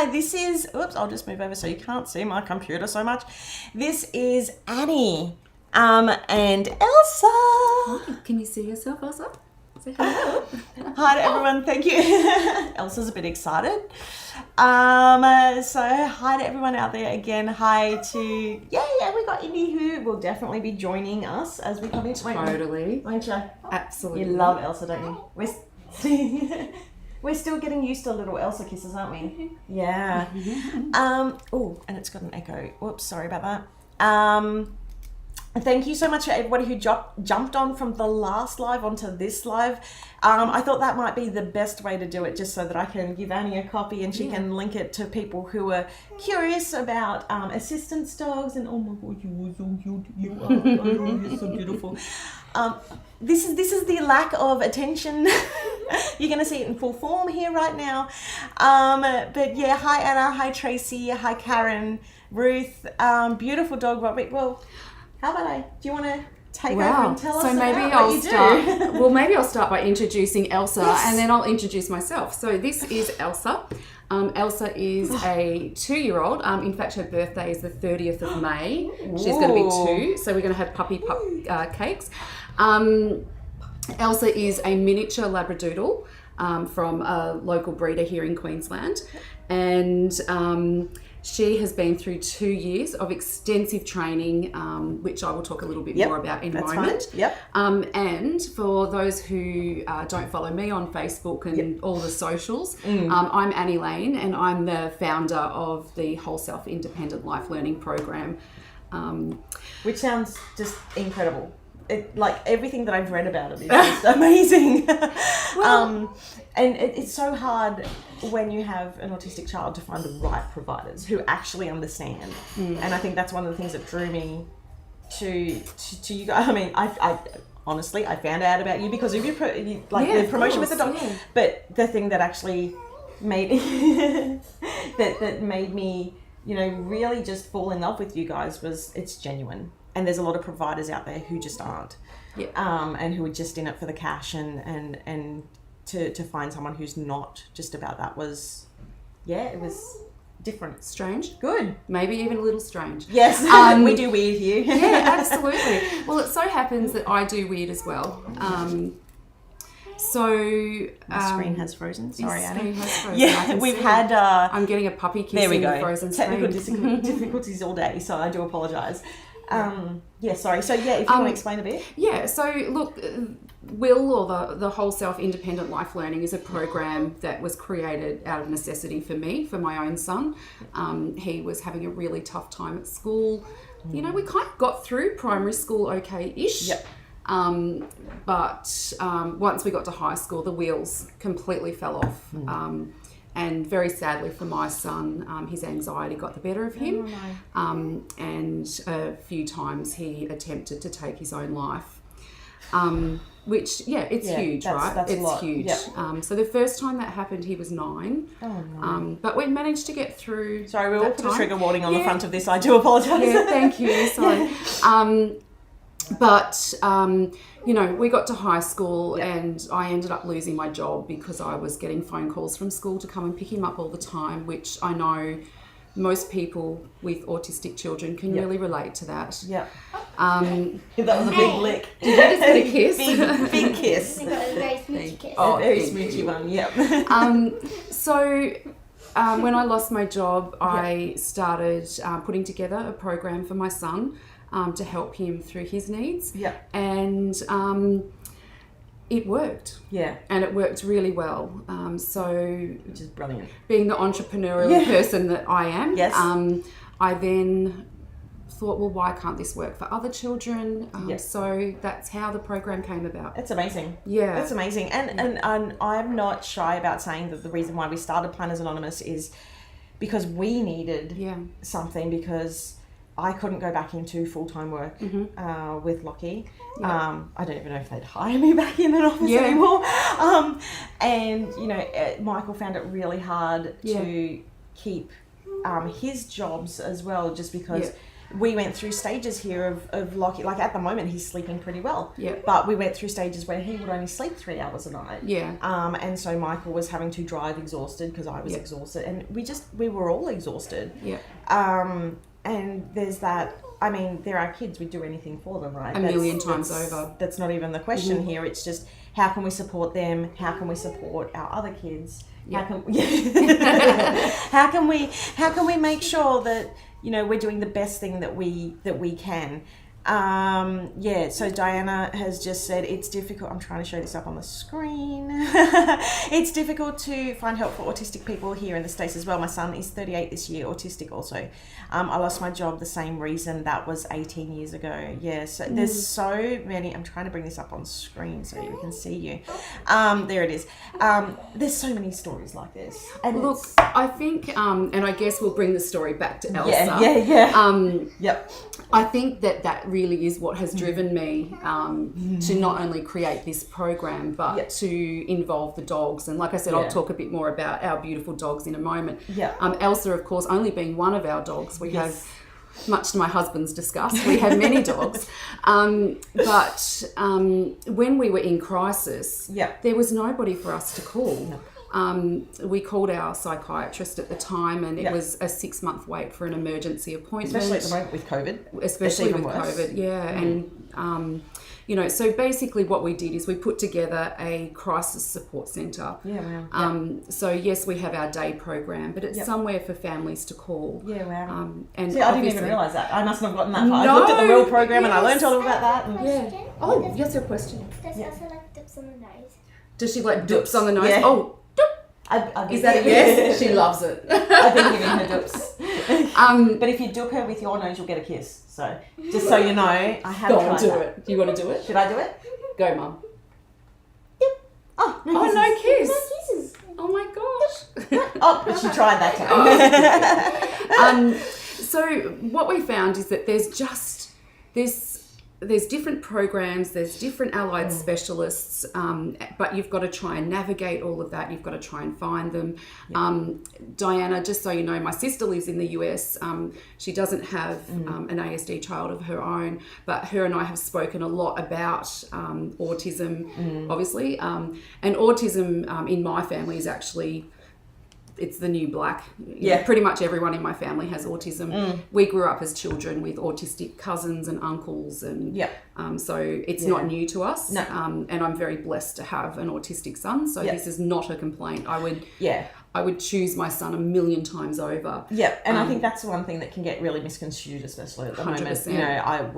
hi, this is, oops, I'll just move over so you can't see my computer so much. This is Annie and Elsa. Hi, can you see yourself, Elsa? Say hello. Hi to everyone, thank you. Elsa's a bit excited. So hi to everyone out there again. Hi to, we got Indy who will definitely be joining us as we come into Totally. Won't you? Absolutely. You love Elsa, don't you? We're still getting used to little Elsa kisses, aren't we? Yeah. Oh, and it's got an echo. Whoops, sorry about that. Thank you so much for everybody who jumped on from the last live onto this live. I thought that might be the best way to do it, just so that I can give Annie a copy and she can link it to people who are curious about assistance dogs. And oh my God, you are so cute. You are. You're so beautiful. This is the lack of attention. You're going to see it in full form here right now. But yeah, hi Anna, hi Tracy, hi Karen, Ruth, beautiful dog Robbie. Well, how about do you want to take over and tell us about what you do? Well, maybe I'll start by introducing Elsa and then I'll introduce myself. So this is Elsa. Elsa is a 2-year-old. In fact, her birthday is the 30th of May. She's going to be 2, so we're going to have puppy cakes. Elsa is a miniature Labradoodle from a local breeder here in Queensland. And she has been through 2 years of extensive training, which I will talk a little bit more about in a moment. And for those who don't follow me on Facebook and all the socials, I'm Annie Lane and I'm the founder of the WholeSelf Independent Life Learning Program. Which sounds just incredible. Like everything that I've read about it is just amazing. And it's so hard when you have an autistic child to find the right providers who actually understand. And I think that's one of the things that drew me to you guys. I mean, I honestly, I found out about you because of your the promotion with the dog. Yeah. But the thing that actually made that made me, really just fall in love with you guys was it's genuine. And there's a lot of providers out there who just aren't, and who are just in it for the cash, and to find someone who's not just about that was, it was different. Strange. Good. Maybe even a little strange. Yes, we do weird here. Yeah, absolutely. Well, it so happens that I do weird as well. So my screen has frozen. Sorry, Annie. Has frozen. Yeah, we've had. I'm getting a puppy kiss in the frozen Technical screen. difficulties all day, so I do apologise. Sorry. So if you want to explain a bit. Yeah. So look, Will, or the WholeSelf Independent Life Learning, is a program that was created out of necessity for me, for my own son. He was having a really tough time at school. We kind of got through primary school okay-ish. Yep. But once we got to high school, the wheels completely fell off. And very sadly for my son, his anxiety got the better of him. And a few times he attempted to take his own life. Which, it's huge, right? It's huge. Yep. So the first time that happened, he was 9. Oh, no. But we managed to get through. Sorry, we will put a trigger warning on the front of this. I do apologise. Yeah, thank you. Sorry. But we got to high school and I ended up losing my job because I was getting phone calls from school to come and pick him up all the time, which I know most people with autistic children can really relate to that. Yeah. That was a big lick. Did you just get a kiss? Big kiss. I got a very smoochy kiss. Oh, a very smoochy one, yep. So when I lost my job, I started putting together a program for my son to help him through his needs. Yeah. And it worked. Yeah. And it worked really well. Which is brilliant. Being the entrepreneurial person that I am, I then thought, well, why can't this work for other children? So that's how the program came about. It's amazing. Yeah. It's amazing. And I'm not shy about saying that the reason why we started Planners Anonymous is because we needed something, because I couldn't go back into full-time work with Lockie. I don't even know if they'd hire me back in an office anymore. And, Michael found it really hard to keep his jobs as well, just because we went through stages here of Lockie. Like at the moment, he's sleeping pretty well. Yeah. But we went through stages where he would only sleep 3 hours a night. Yeah. And so Michael was having to drive exhausted because I was exhausted, and we were all exhausted. Yeah. And there's that. I mean, they're our kids. We'd do anything for them, right? A million times over. That's not even the question here. It's just how can we support them? How can we support our other kids? Yeah. How can we make sure that we're doing the best thing that we can? So Diana has just said it's difficult. I'm trying to show this up on the screen. It's difficult to find help for autistic people here in the States as well. My son is 38 this year, autistic also. I lost my job the same reason. That was 18 years ago. Yeah, so there's so many. I'm trying to bring this up on screen so we can see you. There it is. There's so many stories like this. And look, I think, and I guess we'll bring the story back to Elsa. Yeah. Yep. I think that really is what has driven me to not only create this program, but to involve the dogs. And like I said, I'll talk a bit more about our beautiful dogs in a moment. Yeah. Elsa, of course, only being one of our dogs. We have, much to my husband's disgust, we have many dogs. But when we were in crisis, there was nobody for us to call. No. We called our psychiatrist at the time, and it was a 6-month wait for an emergency appointment. Especially at the moment with COVID. Especially with COVID, And, so basically what we did is we put together a crisis support centre. Yeah, wow. So, yes, we have our day program, but it's somewhere for families to call. Yeah, wow. And see, I didn't even realise that. I mustn't have gotten that far. I looked at the real program and I learned all about that. And Oh, yes, your question. Does Elsa like dips on the nose? Does she like dips on the nose? Yeah. Oh, is that a yes? She loves it. I've been giving her dips. But if you dip her with your nose, you'll get a kiss. So, just so you know, I have Go tried on, do that. it. Do you want to do it? Should I do it? Go, Mum. Oh, Oh, no kiss. No kisses. Oh, my gosh. Oh, but she tried that time. So what we found is that there's different programs, there's different allied specialists, but you've got to try and navigate all of that. You've got to try and find them. Diana, just so you know, my sister lives in the US. She doesn't have an ASD child of her own, but her and I have spoken a lot about autism, obviously. And autism in my family is actually... It's the new black. Pretty much everyone in my family has autism. We grew up as children with autistic cousins and uncles, and so it's not new to us. No. And I'm very blessed to have an autistic son. So this is not a complaint. I would choose my son 1,000,000 times over. Yeah, and I think that's the one thing that can get really misconstrued, especially at the 100%. moment.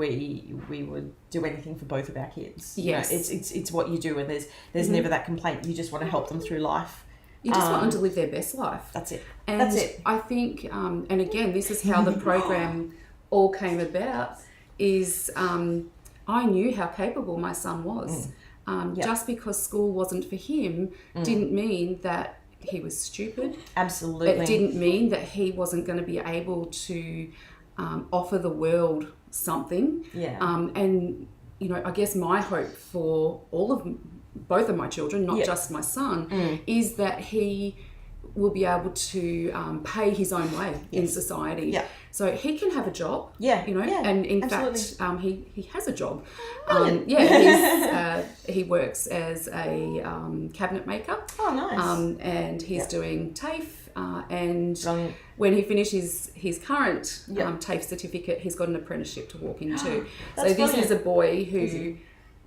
We would do anything for both of our kids. Yes, it's what you do, and there's never that complaint. You just want to help them through life. You just want them to live their best life. That's it. And that's it. I think, and again, this is how the program all came about, is I knew how capable my son was. Just because school wasn't for him didn't mean that he was stupid. Absolutely. It didn't mean that he wasn't going to be able to offer the world something. Yeah. And, I guess my hope for both of my children, not just my son, is that he will be able to pay his own way in society. Yeah. So he can have a job. Yeah. And in absolutely. fact, he has a job. Brilliant. He works as a cabinet maker. Oh, nice. And he's doing TAFE. And Brilliant. when he finishes his current TAFE certificate, he's got an apprenticeship to walk into. So this brilliant. is a boy who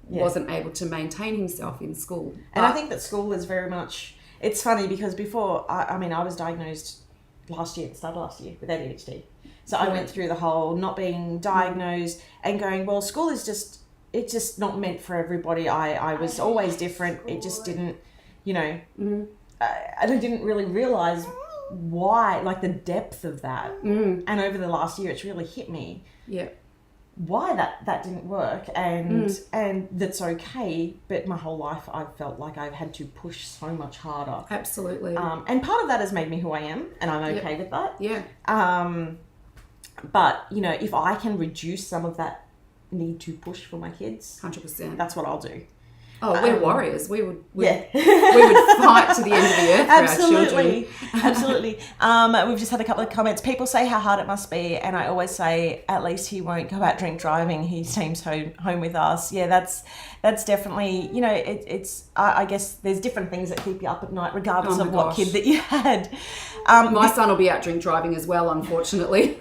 wasn't able to maintain himself in school. And I think that school is very much... It's funny because before, I was diagnosed last year with ADHD. So I went through the whole not being diagnosed and going, well, school is it's just not meant for everybody. I was always different. It just didn't, and I didn't really realise why, like the depth of that. And over the last year, it's really hit me. Yeah. Why that didn't work, and that's okay, but my whole life I've felt like I've had to push so much harder. Absolutely. And part of that has made me who I am, and I'm okay with that. Yeah. But if I can reduce some of that need to push for my kids, 100%. that's what I'll do. Oh, we're warriors. We would Yeah. we would fight to the end of the earth for Absolutely. our children. Absolutely. We've just had a couple of comments. People say how hard it must be, and I always say, at least he won't go out drink driving. He seems home with us. Yeah, that's definitely, you know, it's I guess there's different things that keep you up at night, regardless of what kid that you had. My son will be out drink driving as well, unfortunately.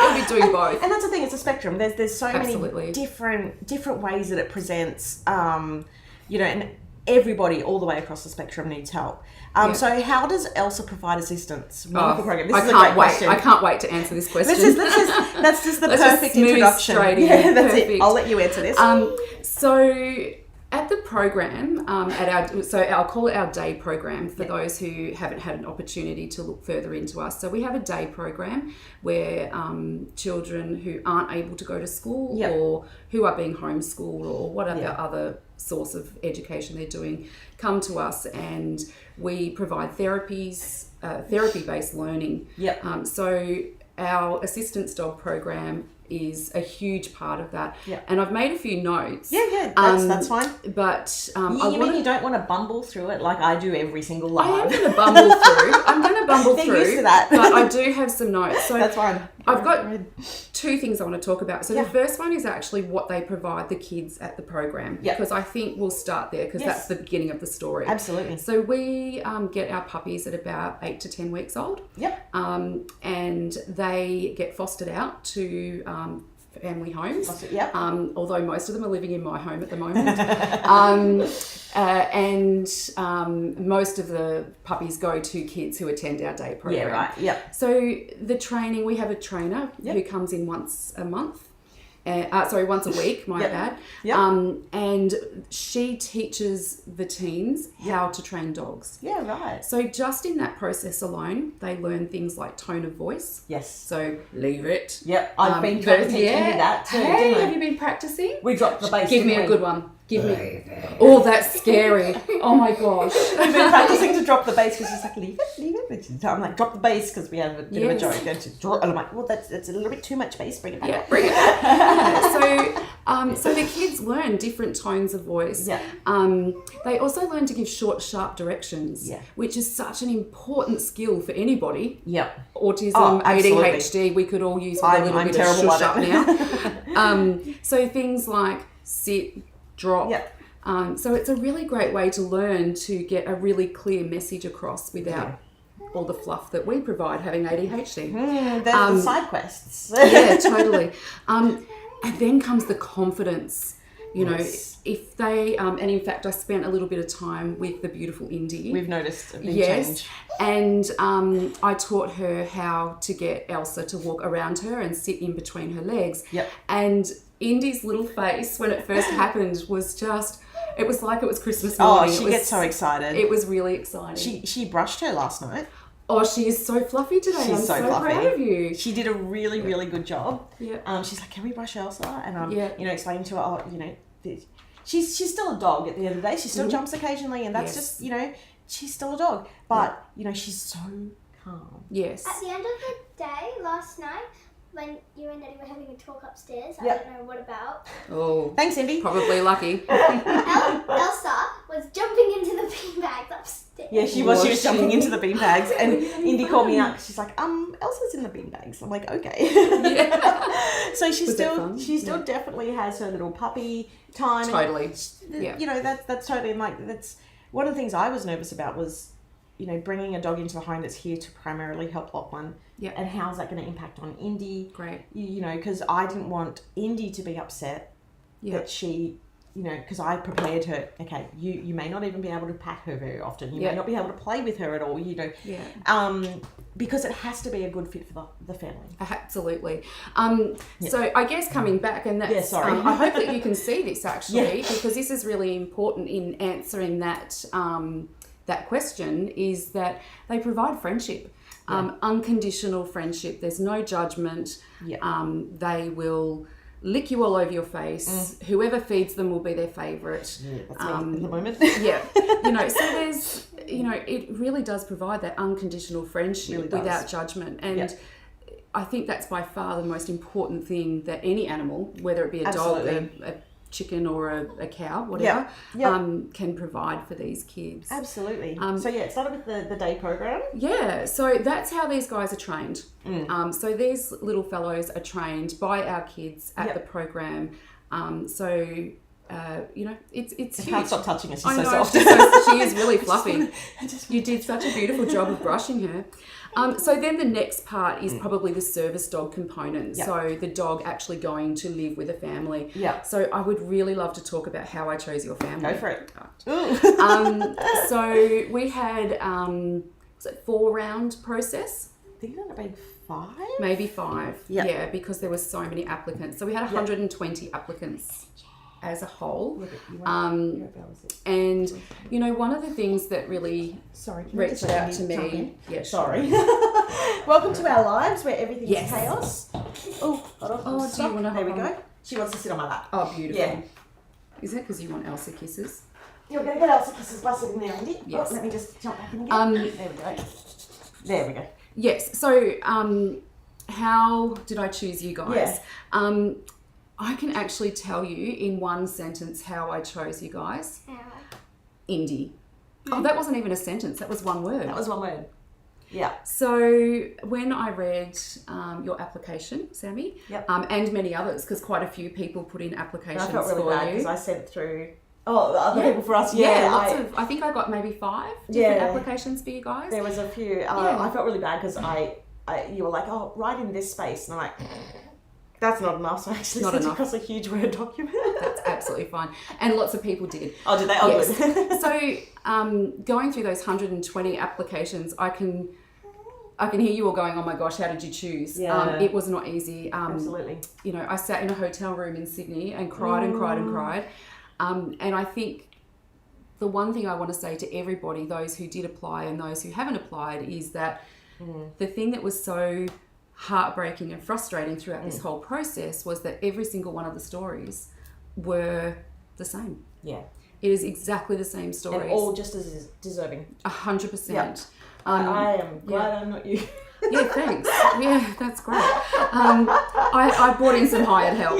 He'll be doing both. And that's the thing, it's a spectrum. There's so Absolutely. many different ways that it presents, you know, and everybody all the way across the spectrum needs help. So how does Elsa provide assistance? Wonderful program. This is a great question. I can't wait to answer this question. That's just the Let's perfect just move introduction. straight in. Yeah, that's Perfect. it. I'll let you answer this. So at the program, I'll call it our day program for those who haven't had an opportunity to look further into us. So we have a day program where children who aren't able to go to school or who are being homeschooled or whatever other source of education they're doing come to us, and we provide therapy-based learning. So our assistance dog program is a huge part of that. And I've made a few notes. That's fine. But you mean you don't want to bumble through it like I do every single live? I am going to bumble through. I'm going to bumble They're through. used to that. But I do have some notes. So that's fine. I've got two things I want to talk about. So the first one is actually what they provide the kids at the program. Because I think we'll start there because that's the beginning of the story. Absolutely. So we get our puppies at about 8 to 10 weeks old. And they get fostered out to family homes. Although most of them are living in my home at the moment. Most of the puppies go to kids who attend our day program. So the training, we have a trainer who comes in once a month. Once a week, my bad. And she teaches the teens how to train dogs. So just in that process alone, they learn things like tone of voice. So leave it. I've been trying to teach Indy that too. Hey, have you been practicing? We dropped the bass. Give me a good one. Give me. Oh, that's scary. Oh my gosh. We've been practicing to drop the bass because she's like, leave it. I'm like, drop the bass because we have a bit of a joke. And I'm like, well, that's a little bit too much bass. Bring it back. Bring it back. So the kids learn different tones of voice. They also learn to give short, sharp directions, which is such an important skill for anybody. Autism, ADHD, we could all use a little bit of shush up now. So things like sit, drop. So it's a really great way to learn to get a really clear message across without all the fluff that we provide having ADHD. There's the side quests. Totally. And then comes the confidence. You know, if they, and in fact, I spent a little bit of time with the beautiful Indy. We've noticed a big change. And I taught her how to get Elsa to walk around her and sit in between her legs. And Indy's little face when it first happened was just, it was like it was Christmas morning. She gets so excited. It was really exciting. She brushed her last night. Oh, she is so fluffy today. I'm so proud of you. She did a really, really good job. She's like, can we brush Elsa? And I'm, explaining to her, she's still a dog at the end of the day. She still jumps occasionally, and that's just, she's still a dog. But, she's so calm. At the end of the day, last night, when you and Eddie were having a talk upstairs, I don't know what about. Oh. Thanks, Indy. Probably lucky. Elsa was jumping into the beanbags upstairs. Yeah, she was. She was jumping into the beanbags, and Indy called me up. She's like, Elsa's in the beanbags. I'm like, okay. So she still definitely has her little puppy time. Totally. That's totally, and that's one of the things I was nervous about was, bringing a dog into a home that's here to primarily help Lachlan. And how's that going to impact on Indy? Great. Because I didn't want Indy to be upset that she, because I prepared her. Okay, you may not even be able to pat her very often. You may not be able to play with her at all. Because it has to be a good fit for the family. Absolutely. So I guess coming back, and that's, I hope that you can see this actually, because this is really important in answering that that question, is that they provide friendship. Unconditional friendship. There's no judgment. They will lick you all over your face. Whoever feeds them will be their favourite. That's me at the moment. So there's, it really does provide that unconditional friendship without judgment. And I think that's by far the most important thing that any animal, whether it be a dog, a chicken or a cow, whatever, can provide for these kids. Absolutely. So it started with the day program. Yeah, so that's how these guys are trained. So these little fellows are trained by our kids at the program. It's huge. I can't stop touching her. She's I so know, soft. she is really fluffy. You did such a beautiful job of brushing her. So then the next part is probably the service dog component. Yep. So the dog actually going to live with a family. Yeah. So I would really love to talk about how I chose your family. Go for it. So we had, was it 4-round process? I think it might have been 5. Maybe 5. Yep. Yeah, because there were so many applicants. So we had 120 applicants as a whole. And, one of the things that really reached out to me... Yeah, sorry. Welcome to our lives where everything is chaos. Oh, hold on. Oh, do you want to There we go. She wants to sit on my lap. Oh, beautiful. Yeah. Is it because you want Elsa kisses? You're going to get Elsa kisses by sitting there, Indy. Yes. Oh, let me just jump back in again. There we go. There we go. Yes. So, how did I choose you guys? Yeah. I can actually tell you in one sentence how I chose you guys. Indy. Oh, that wasn't even a sentence. That was one word. That was one word. Yeah. So when I read your application, Sami, Yep. And many others, because quite a few people put in applications I felt really for bad you. because I sent through other people for us. I think I got maybe 5 different applications for you guys. There was a few. I felt really bad because you were like, oh, write in this space. And I'm like, that's not enough. So I actually sent across a huge Word document. That's absolutely fine. And lots of people did. Oh, did they? Oh, yes. good. So going through those 120 applications, I can hear you all going, oh my gosh, how did you choose? Yeah. It was not easy. Absolutely. I sat in a hotel room in Sydney and cried and cried and cried. And I think the one thing I want to say to everybody, those who did apply and those who haven't applied, is that the thing that was so heartbreaking and frustrating throughout this whole process was that every single one of the stories were the same. Yeah. It is exactly the same stories. And all just as deserving. 100%. Yep. I am glad I'm not you. Yeah, thanks. Yeah, that's great. I brought in some hired help.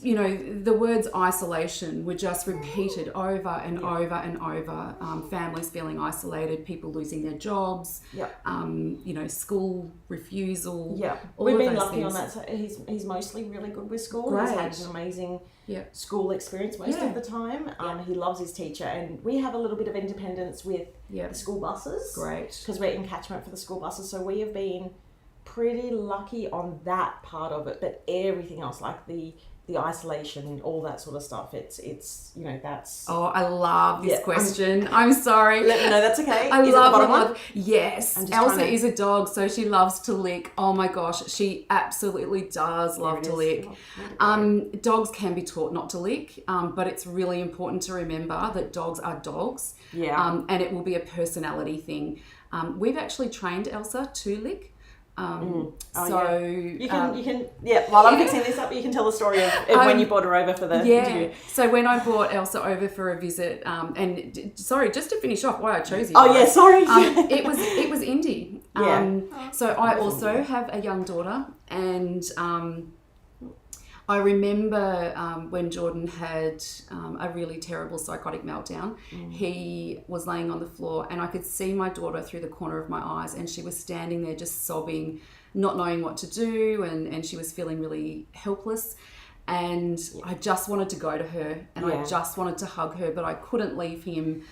The words isolation were just repeated over and over and over. Families feeling isolated, people losing their jobs, school refusal. Yeah, we've been lucky on that. So he's mostly really good with school. Great. He's had an amazing school experience most of the time. He loves his teacher, and we have a little bit of independence with the school buses. Great. Because we're in catchment for the school buses, so we have been pretty lucky on that part of it. But everything else, like the isolation, all that sort of stuff, it's that's... Oh, I love this question. I'm sorry. Let me know, that's okay. I love one. Yes. Elsa is a dog, so she loves to lick. Oh my gosh, she absolutely does love to lick. Dogs can be taught not to lick, but it's really important to remember that dogs are dogs. Yeah. And it will be a personality thing. We've actually trained Elsa to lick. You can while I'm fixing this up, you can tell the story of when you brought her over for the interview. So when I brought Elsa over for a visit, and sorry, just to finish off why I chose you. It was Indy. So I also have a young daughter, and I remember when Jordan had a really terrible psychotic meltdown. He was laying on the floor and I could see my daughter through the corner of my eyes, and she was standing there just sobbing, not knowing what to do, and she was feeling really helpless. And I just wanted to go to her and I just wanted to hug her, but I couldn't leave him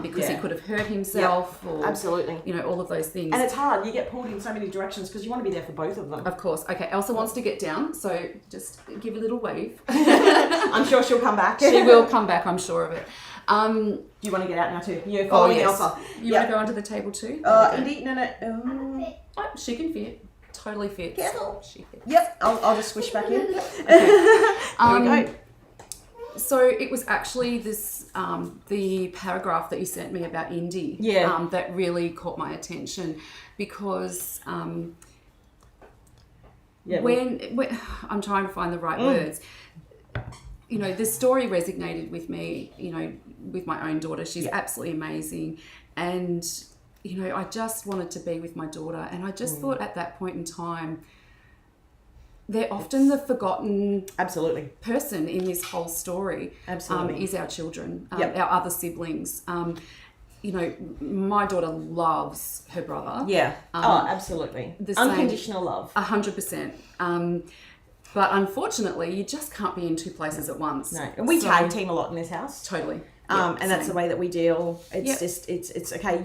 because he could have hurt himself or all of those things. And it's hard. You get pulled in so many directions because you want to be there for both of them. Of course. Okay, Elsa wants to get down, so just give a little wave. I'm sure she'll come back. She will come back, I'm sure of it. Do you want to get out now too? You're following Elsa. You want to go onto the table too? Indy, no. She can fit. Totally fits. Careful. She fits. Yep, I'll just squish back in. Okay. Here we go. So it was actually this the paragraph that you sent me about Indy that really caught my attention, because when I'm trying to find the right words, the story resonated with me, with my own daughter. She's absolutely amazing, and I just wanted to be with my daughter, and I just thought at that point in time, they're often the forgotten Absolutely. person in this whole story. Absolutely. Is our children, Yep. our other siblings. You know, my daughter loves her brother. Yeah. Absolutely. the same- Unconditional love. 100%. But unfortunately, you just can't be in two places at once. No. And we tag team a lot in this house. Totally. And that's the way that we deal. It's Yep. just, it's okay,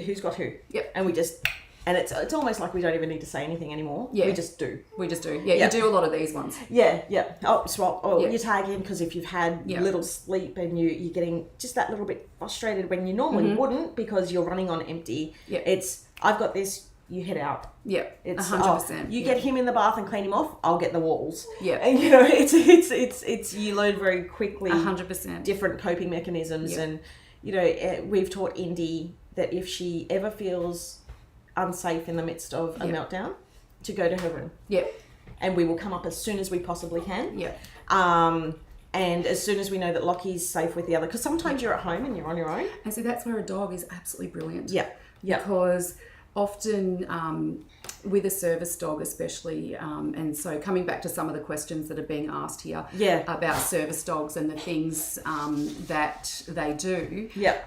who's got who? Yep. And we just, and it's almost like we don't even need to say anything anymore. Yeah. We just do. We just do. Yeah, Yep. you do a lot of these ones. Yeah, yeah. Oh, swap. Oh, Yep. you tag in because if you've had Yep. little sleep and you're getting just that little bit frustrated when you normally wouldn't because you're running on empty. Yep. It's, I've got this, you head out. Yeah, It's 100%. you get him in the bath and clean him off. I'll get the walls. Yeah. And you know, it's you learn very quickly 100%. different coping mechanisms, Yep. and you know we've taught Indy that if she ever feels unsafe in the midst of a Yep. meltdown, to go to her room, Yep. and we will come up as soon as we possibly can. Yep. And as soon as we know that Lockie's safe with the other, because sometimes you're at home and you're on your own. And so that's where a dog is absolutely brilliant. Yeah. Yeah. Because often with a service dog especially, and so coming back to some of the questions that are being asked here Yeah. about service dogs and the things that they do, Yeah.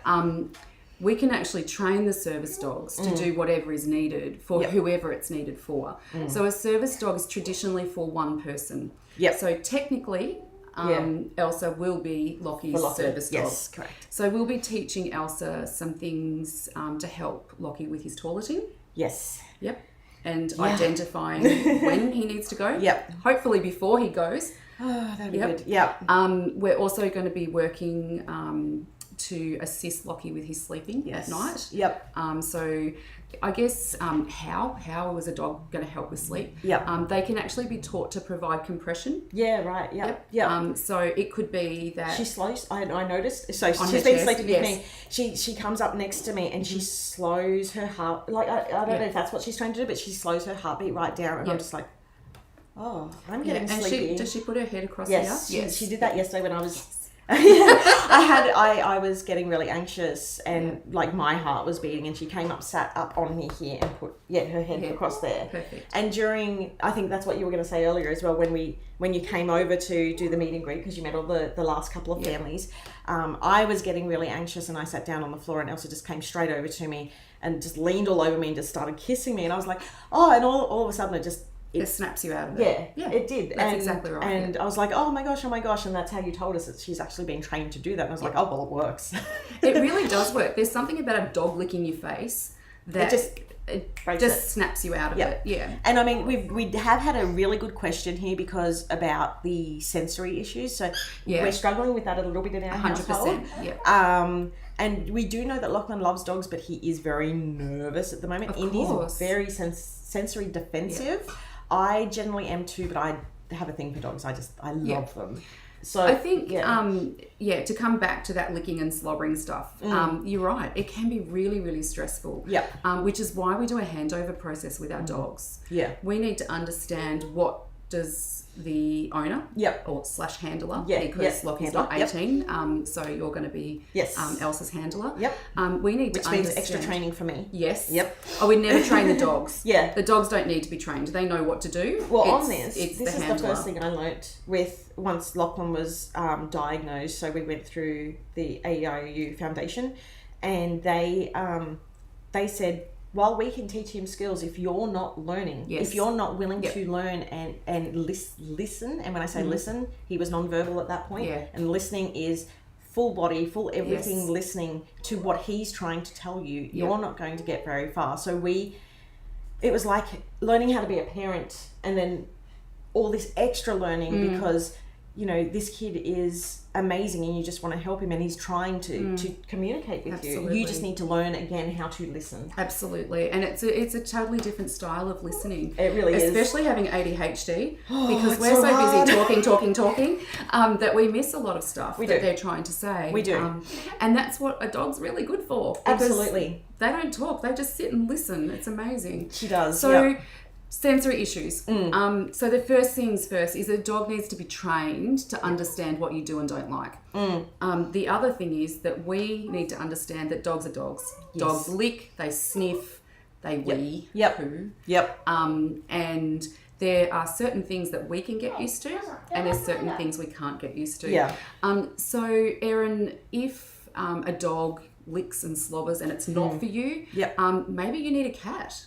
we can actually train the service dogs to do whatever is needed for Yep. whoever it's needed for. So a service dog is traditionally for one person. Yep. So technically, Elsa will be Lockie's Lockie. service dog. Yes, correct. So we'll be teaching Elsa some things to help Lockie with his toileting. Yes. Yep. And identifying when he needs to go. Yep. Hopefully before he goes. Oh, that'd be Yep. good. Yeah. We're also going to be working to assist Lockie with his sleeping Yes. at night. Yep. So I guess how is a dog going to help with sleep? Yep. They can actually be taught to provide compression. Yeah. Right. Yep. Yep. So it could be that She slows. I noticed. So On she's her been chest, sleeping yes. with me. She comes up next to me and she slows her heart. Like I don't know if that's what she's trying to do, but she slows her heartbeat right down, and I'm just like, oh, I'm getting and sleepy. does she put her head across Yes, here? she did that yesterday when I was. I was getting really anxious and like my heart was beating, and she came up, sat up on me here, and put her head across there. Perfect. And during, I think that's what you were going to say earlier as well, when you came over to do the meet and greet because you met all the last couple of families, I was getting really anxious and I sat down on the floor and Elsa just came straight over to me and just leaned all over me and just started kissing me, and I was like, oh, and all of a sudden It snaps you out of it. yeah, it did. That's exactly right. And I was like, oh my gosh, and that's how you told us that she's actually been trained to do that. And I was like, oh, well, it works. It really does work. There's something about a dog licking your face that it breaks just it. snaps you out of it. Yeah. And I mean, we have had a really good question here because about the sensory issues. So we're struggling with that a little bit in our 100%. household. Yeah. And we do know that Lachlan loves dogs, but he is very nervous at the moment. Of Indy's course. very sensory defensive. I generally am too, but I have a thing for dogs. I love them. So I think, to come back to that licking and slobbering stuff, you're right. It can be really, really stressful. Yeah. Which is why we do a handover process with our dogs. Yeah. We need to understand what does the owner or / handler, because Lockie's not 18, so you're going to be Elsa's handler. Yep. We need Which to means understand. extra training for me. Yes. Yep. Oh, we never train the dogs. Yeah. The dogs don't need to be trained. They know what to do. Well, It's on this the is the handler. first thing I learnt with once Lachlan was diagnosed. So we went through the AEIOU Foundation, and they said, while we can teach him skills, if you're not learning, if you're not willing to learn and listen, and when I say listen, he was nonverbal at that point, and listening is full body, full everything, listening to what he's trying to tell you, you're not going to get very far. So it was like learning how to be a parent and then all this extra learning because, you know, this kid is amazing and you just want to help him and he's trying to communicate with you. You just need to learn again how to listen. Absolutely. And it's a totally different style of listening. It really is. Especially having ADHD because we're so so hard. busy talking that we miss a lot of stuff they're trying to say. We do. And that's what a dog's really good for. Because Absolutely. They don't talk. They just sit and listen. It's amazing. She does. So sensory issues. So the first things first is a dog needs to be trained to understand what you do and don't like. The other thing is that we need to understand that dogs are dogs. Yes. Dogs lick, they sniff, they wee, poo. Yep. And there are certain things that we can get used to, and there's certain things we can't get used to. Yeah. So, Erin, if a dog licks and slobbers and it's not for you, maybe you need a cat.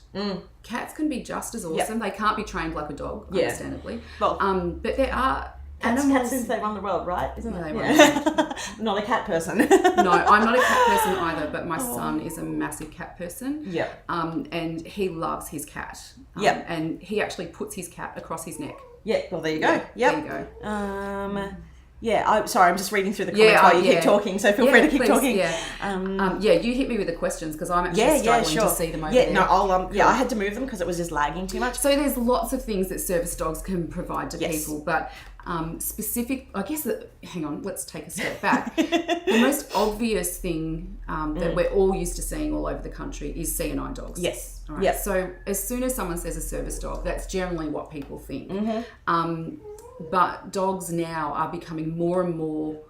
Cats can be just as awesome. They can't be trained like a dog, understandably. Well, but there are cats animals. since they run the world, right? Isn't Yeah, it? they run Not a cat person. No, I'm not a cat person either, but my son is a massive cat person. Yeah. And he loves his cat. And he actually puts his cat across his neck. Yeah, well, there you go. Yep. There you go. I'm sorry, I'm just reading through the comments while you keep talking, so feel free to keep please, talking. You hit me with the questions because I'm actually struggling to see them over there. I had to move them because it was just lagging too much. So there's lots of things that service dogs can provide to people, but specific, I guess hang on, let's take a step back. The most obvious thing that we're all used to seeing all over the country is C&I dogs. Yes. All right. So as soon as someone says a service dog, that's generally what people think. But dogs now are becoming more and more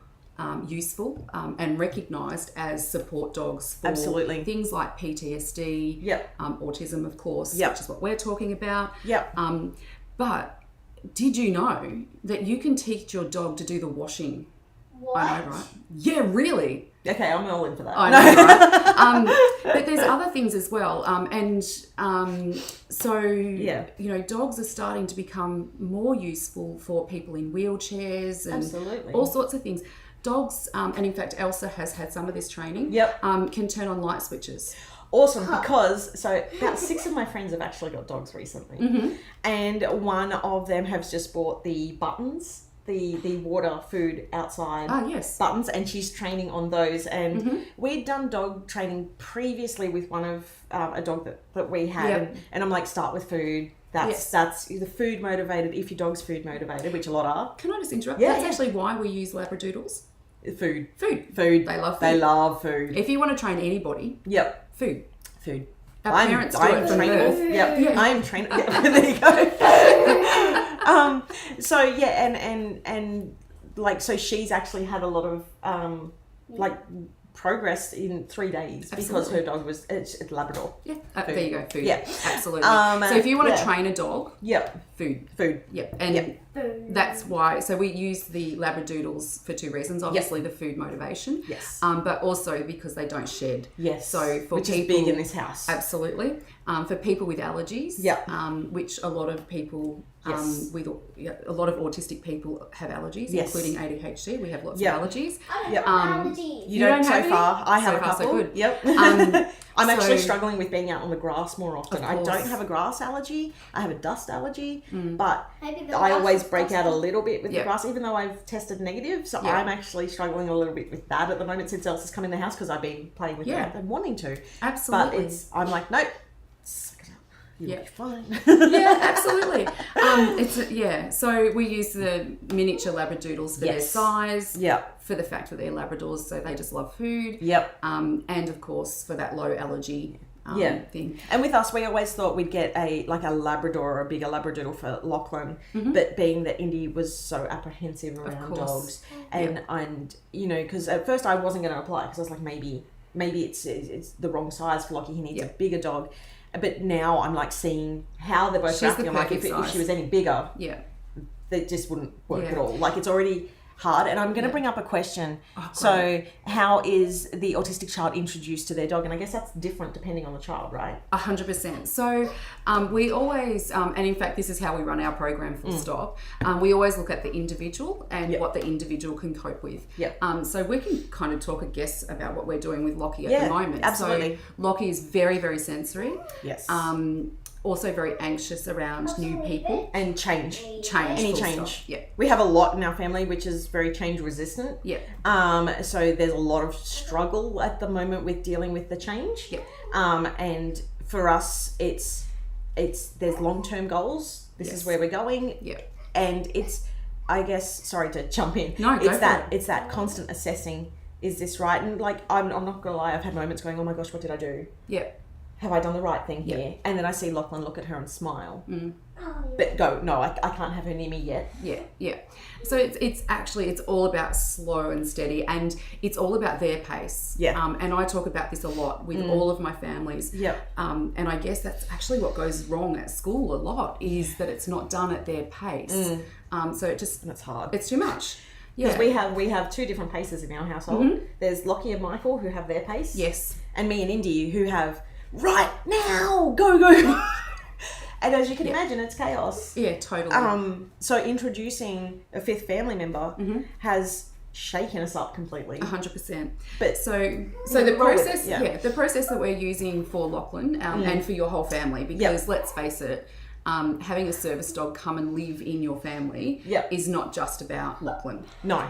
useful and recognised as support dogs for things like PTSD, autism, of course, which is what we're talking about. But did you know that you can teach your dog to do the washing? What? I know, right? Yeah, really. Okay, I'm all in for that. I know, right? But there's other things as well. You know, dogs are starting to become more useful for people in wheelchairs and all sorts of things. Dogs, and in fact, Elsa has had some of this training, can turn on light switches. Awesome, because about 6 of my friends have actually got dogs recently, and one of them has just bought the buttons, the water, food outside buttons, and she's training on those. And we'd done dog training previously with one of a dog that we had, and I'm like, start with food. That's the food motivated. If your dog's food motivated, which a lot are. Can I just interrupt? That's actually why we use Labradoodles. Food. They love food. They love food. If you want to train anybody, food. Our parents do it from birth. I'm trained. There you go. And like, so she's actually had a lot of progress in 3 days because her dog was it's Labrador. There you go. Food. Yeah, absolutely. So if you want to train a dog, food. And that's why. So we use the Labradoodles for 2 reasons. Obviously, the food motivation. Yes. But also because they don't shed. Yes. So for which people, is big in this house. Absolutely. For people with allergies. Which a lot of people. With a lot of autistic people have allergies, including ADHD. We have lots of allergies. I don't have allergies. You don't so far. I have so a couple. So good. Yep. I'm actually struggling with being out on the grass more often. I don't have a grass allergy. I have a dust allergy, but I always break out a little bit with the grass, even though I've tested negative. So I'm actually struggling a little bit with that at the moment since Elsa's come in the house because I've been playing with her and wanting to. Absolutely. But I'm like, nope. You'll be fine. Absolutely. So we use the miniature Labradoodles for their size. For the fact that they're Labradors, so they just love food. And of course for that low allergy thing. And with us, we always thought we'd get a Labrador or a bigger Labradoodle for Lachlan, but being that Indy was so apprehensive around dogs, and you know, because at first I wasn't going to apply because I was like, maybe it's the wrong size for Lockie. He needs a bigger dog. But now I'm like seeing how they're both reacting. I'm like, if she was any bigger, that just wouldn't work at all. Like, it's already hard. And I'm going to bring up a question. So how is the autistic child introduced to their dog? And I guess that's different depending on the child, right? 100%. So we always, and in fact, this is how we run our program full stop. We always look at the individual and what the individual can cope with. So we can kind of talk, I guess, about what we're doing with Lockie at the moment. Absolutely. So Lockie is very, very sensory. Yes. Also very anxious around new people. And change. Any change. We have a lot in our family which is very change resistant. So there's a lot of struggle at the moment with dealing with the change. And for us it's there's long-term goals. This is where we're going. And it's, I guess, sorry to jump in. No, it's that constant assessing, is this right? And like, I'm not gonna lie, I've had moments going, oh my gosh, what did I do? Have I done the right thing here? And then I see Lachlan look at her and smile. but go, no, I can't have her near me yet. Yeah. So it's actually, it's all about slow and steady, and it's all about their pace. Yeah. And I talk about this a lot with all of my families. Yeah. And I guess that's actually what goes wrong at school a lot, is that it's not done at their pace. So That's hard. it's too much. Because we have two different paces in our household. There's Lockie and Michael who have their pace. Yes. And me and Indy who have right now, go. And as you can imagine, it's chaos. Yeah, totally. So introducing a fifth family member has shaken us up completely. 100%. But so the process, the process that we're using for Lachlan and for your whole family, because let's face it, having a service dog come and live in your family is not just about Lachlan. No.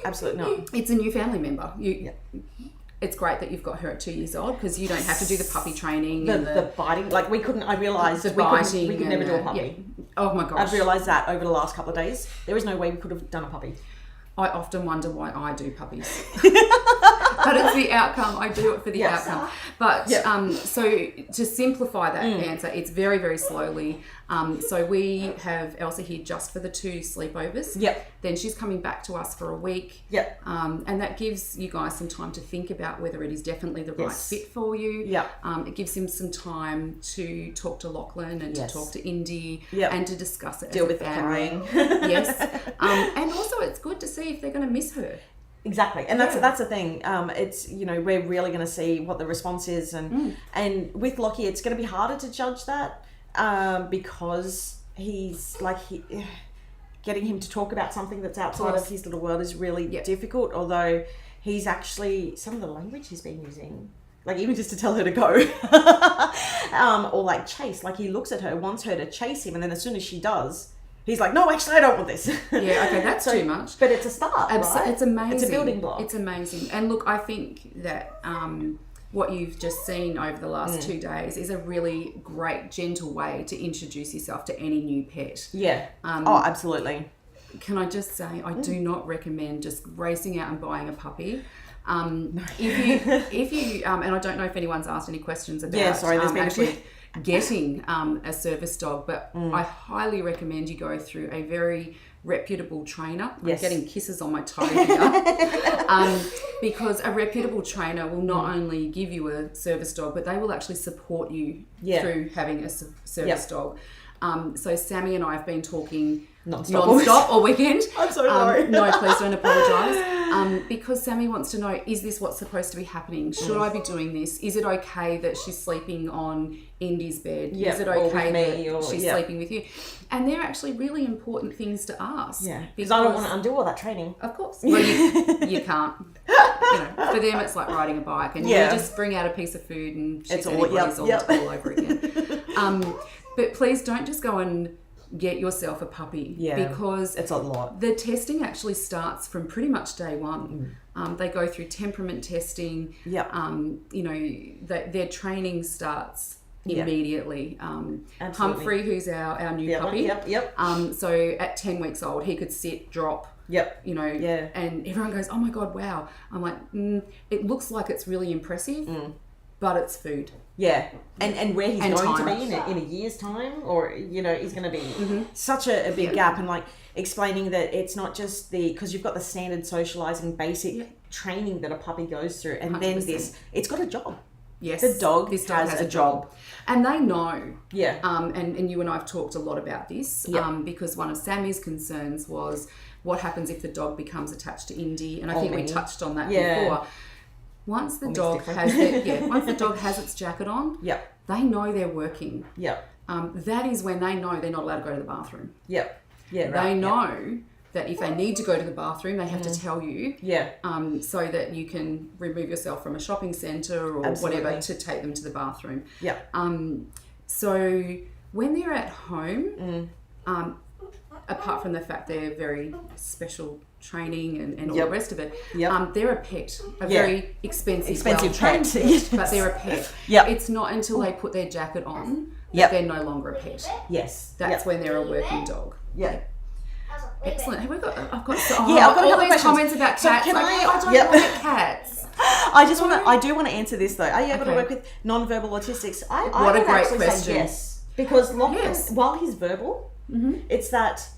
Absolutely not. It's a new family member. It's great that you've got her at 2 years old, because you don't have to do the puppy training. The biting. Like I realised we could never do a puppy. Yeah. Oh my gosh. I've realised that over the last couple of days. There is no way we could have done a puppy. I often wonder why I do puppies. But it's the outcome. I do it for the outcome. But so to simplify that answer, it's very, very slowly. So we have Elsa here just for the 2 sleepovers. Yep. Then she's coming back to us for a week. Yep. And that gives you guys some time to think about whether it is definitely the right fit for you. Yep. It gives him some time to talk to Lachlan and to talk to Indy and to discuss it Deal as a with the family. crying. Yes. And also it's good to see if they're going to miss her. Exactly, and that's the thing. It's we're really going to see what the response is, and with Lockie, it's going to be harder to judge that because he's getting him to talk about something that's outside of his little world is really difficult. Although he's actually some of the language he's been using, like even just to tell her to go, or like chase. Like he looks at her, wants her to chase him, and then as soon as she does. He's like, no, actually, I don't want this. Yeah, okay, that's too much. But it's a start, right? It's amazing. It's a building block. It's amazing. And look, I think that what you've just seen over the last 2 days is a really great, gentle way to introduce yourself to any new pet. Yeah. Absolutely. Can I just say, I do not recommend just racing out and buying a puppy. If you and I don't know if anyone's asked any questions about there's been actually getting a service dog, but I highly recommend you go through a very reputable trainer. I'm getting kisses on my toe here. Because a reputable trainer will not only give you a service dog, but they will actually support you through having a service dog. So Sami and I have been talking non-stop all weekend. I'm so sorry. No, please don't apologise. Because Sami wants to know, is this what's supposed to be happening? Should I be doing this? Is it okay that she's sleeping on Indy's bed? Is it okay that she's sleeping with you? And they're actually really important things to ask. Yeah, because I don't want to undo all that training. Of course. Well, you can't. For them, it's like riding a bike, and you just bring out a piece of food and she's all over again. But please don't just go and get yourself a puppy because it's a lot. The testing actually starts from pretty much day one. They go through temperament testing. Their training starts immediately. Humphrey, who's our new puppy. So at 10 weeks old, he could sit, drop. And everyone goes, oh my God, wow. I'm like, it looks like it's really impressive, but it's food. Yeah, and where he's going to be in a year's time, or he's going to be such a big gap, and like explaining that it's not just because you've got the standard socializing basic training that a puppy goes through, and 100%. Then it's got a job. Yes, this dog has a job, and they know. Yeah, and you and I've talked a lot about this. Because one of Sami's concerns was what happens if the dog becomes attached to Indy, and I think we touched on that before. Once the dog has its jacket on, they know they're working. That is when they know they're not allowed to go to the bathroom. They know that if they need to go to the bathroom, they have to tell you. So that you can remove yourself from a shopping centre or whatever to take them to the bathroom. So when they're at home, apart from the fact they're very special training and all the rest of it, they're a pet, a very expensive well-trained pet, but they're a pet. It's not until they put their jacket on that they're no longer a pet. That's when they're a working dog. Excellent. Have we got? I've got all these comments about cats. So I don't like cats. I do want to answer this though. Are you able to work with non-verbal autistics? What a great question. Yes. Because Lachlan, Yes. while he's verbal, it's that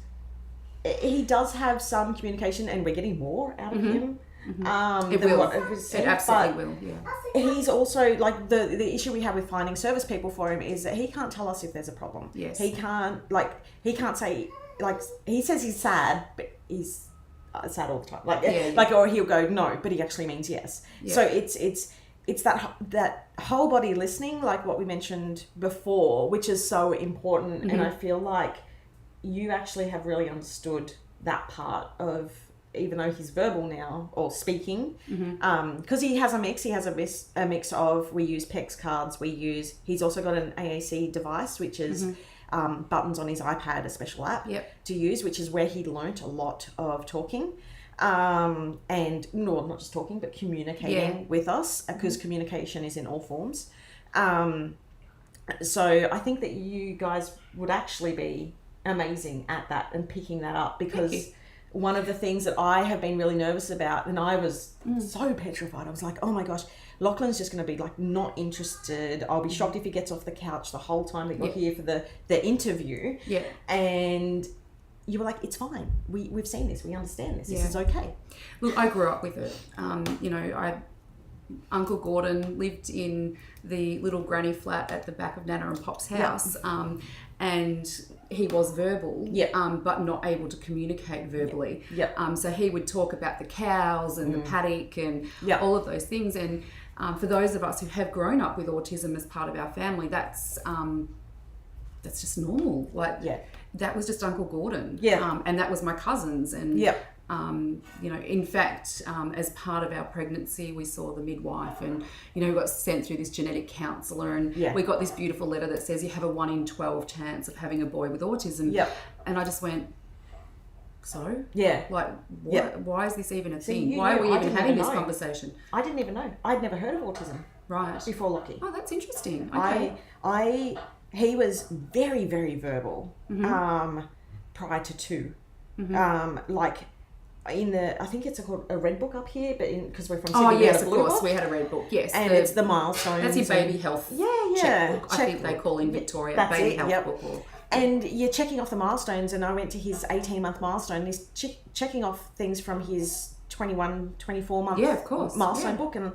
he does have some communication, and we're getting more out of him. It than will. what it was said, It absolutely but will. Yeah. he's also like the issue we have with finding service people for him is that he can't tell us if there's a problem. Yes. He can't say, like, he says he's sad, but he's sad all the time. Like, or he'll go no, but he actually means yes. Yeah. So it's that whole body listening, like what we mentioned before, which is so important. And I feel like you actually have really understood that part of, even though he's verbal now or speaking, because he has a mix of, we use PEX cards, he's also got an AAC device, which is buttons on his iPad, a special app to use, which is where he learnt a lot of talking. And no, not just talking, but communicating with us, because communication is in all forms. So I think that you guys would actually be amazing at that and picking that up, because one of the things that I have been really nervous about, and I was so petrified, I was like, oh my gosh, Lachlan's just going to be like not interested. I'll be shocked if he gets off the couch the whole time that you're here for the interview. Yeah. And you were like, it's fine. We've seen this. We understand this. This is okay. Look, I grew up with it. Uncle Gordon lived in the little granny flat at the back of Nana and Pop's house, and he was verbal, but not able to communicate verbally. So he would talk about the cows and the paddock and all of those things. And for those of us who have grown up with autism as part of our family, that's just normal. That was just Uncle Gordon. And that was my cousins. And in fact, as part of our pregnancy, we saw the midwife, and we got sent through this genetic counsellor, and we got this beautiful letter that says you have a 1 in 12 chance of having a boy with autism. And I just went, so? Why is this even a thing? Why are we even having this conversation? I didn't even know. I'd never heard of autism. Right. Before Lockie. Oh, that's interesting. Okay. He was very, very verbal prior to 2. I think it's called a red book up here, but because we're from Sydney. Oh yes, of course, we had a red book. Yes, and it's the milestones. That's your baby health. Checkbook. I think they call in Victoria baby health book. And you're checking off the milestones, and I went to his 18-month milestone. He's checking off things from his 21, 24-month milestone book, and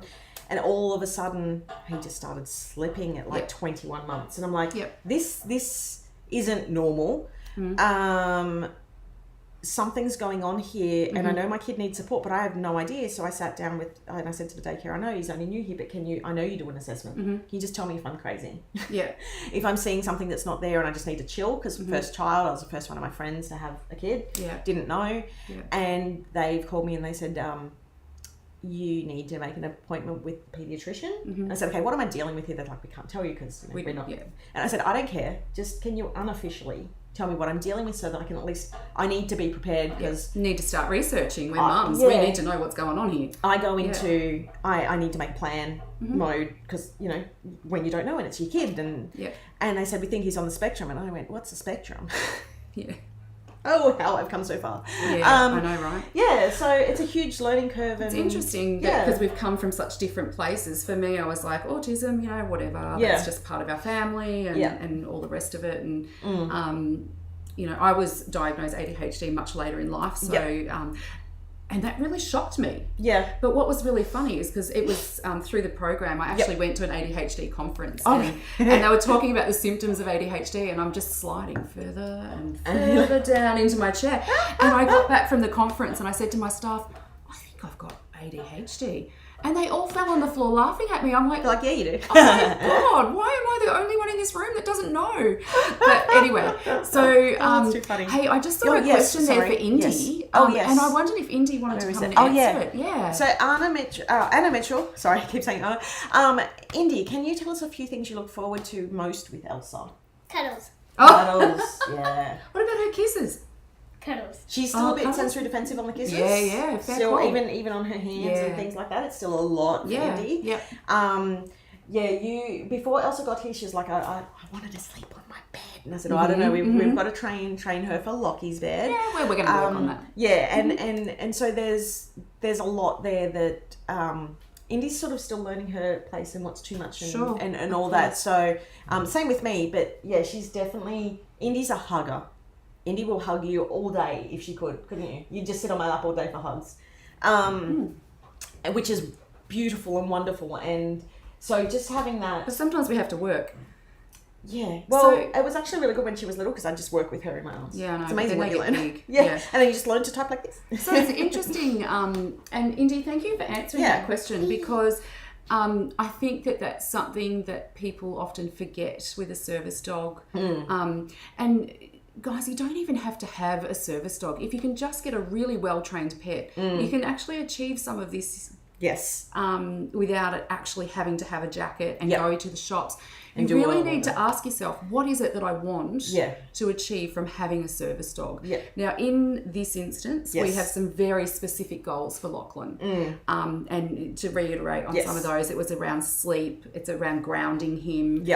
all of a sudden he just started slipping at 21 months, and I'm like, this isn't normal. Something's going on here, and I know my kid needs support, but I have no idea. So I sat down and I said to the daycare, I know he's only new here, but I know you do an assessment. Can you just tell me if I'm crazy? If I'm seeing something that's not there and I just need to chill, because first child, I was the first one of my friends to have a kid. Didn't know. And they've called me and they said, you need to make an appointment with the pediatrician. I said, okay, what am I dealing with here? They're like, we can't tell you because we're not. And I said, I don't care. Just can you unofficially tell me what I'm dealing with so that I can I need to be prepared, because need to start researching. We're mums. We need to know what's going on here. I go into, I need to make plan mode, because, when you don't know and it's your kid, and they said, we think he's on the spectrum. And I went, what's the spectrum? Oh, how I've come so far. I know, right? Yeah, so it's a huge learning curve. And it's interesting because we've come from such different places. For me, I was like, autism, whatever. That's just part of our family and all the rest of it. And, I was diagnosed ADHD much later in life. So, and that really shocked me. But what was really funny is because it was through the program, I actually went to an ADHD conference and they were talking about the symptoms of ADHD, and I'm just sliding further and further down into my chair. And I got back from the conference and I said to my staff, I think I've got ADHD. And they all fell on the floor laughing at me. I'm like, yeah, you do. Oh my God, why am I the only one in this room that doesn't know? But anyway, so that's too funny. Hey, I just saw a question there for Indy. And I wondered if Indy wanted to come and answer it. Yeah. So Anna Mitchell, sorry, I keep saying Anna. Indy, can you tell us a few things you look forward to most with Elsa? Cuddles. Cuddles, yeah. What about her kisses? Cuddles. She's still a bit sensory defensive on the kisses. Yeah, fair still, call. even on her hands and things like that, it's still a lot for Indy. You before Elsa got here, she was like, I wanted to sleep on my bed, and I said, I don't know, we've got to train her for Lockie's bed. Yeah, we're going to work on that. Yeah, and so there's a lot there that Indy's sort of still learning her place and what's too much and, Sure. and all that. So same with me, but yeah, she's definitely, Indy's a hugger. Indy will hug you all day if she couldn't you? You'd just sit on my lap all day for hugs, which is beautiful and wonderful. And so just having that. But sometimes we have to work. Yeah. Well, it was actually really good when she was little because I just work with her in my arms. Yeah, I know. It's amazing what you learn. Big. Yeah. And then you just learn to type like this. So it's interesting. And Indy, thank you for answering that question, because I think that that's something that people often forget with a service dog. And guys, you don't even have to have a service dog. If you can just get a really well-trained pet, you can actually achieve some of this without it actually having to have a jacket and go to the shops. You really need to ask yourself, what is it that I want to achieve from having a service dog? Yeah. Now, in this instance, we have some very specific goals for Lachlan. And to reiterate on some of those, it was around sleep. It's around grounding him.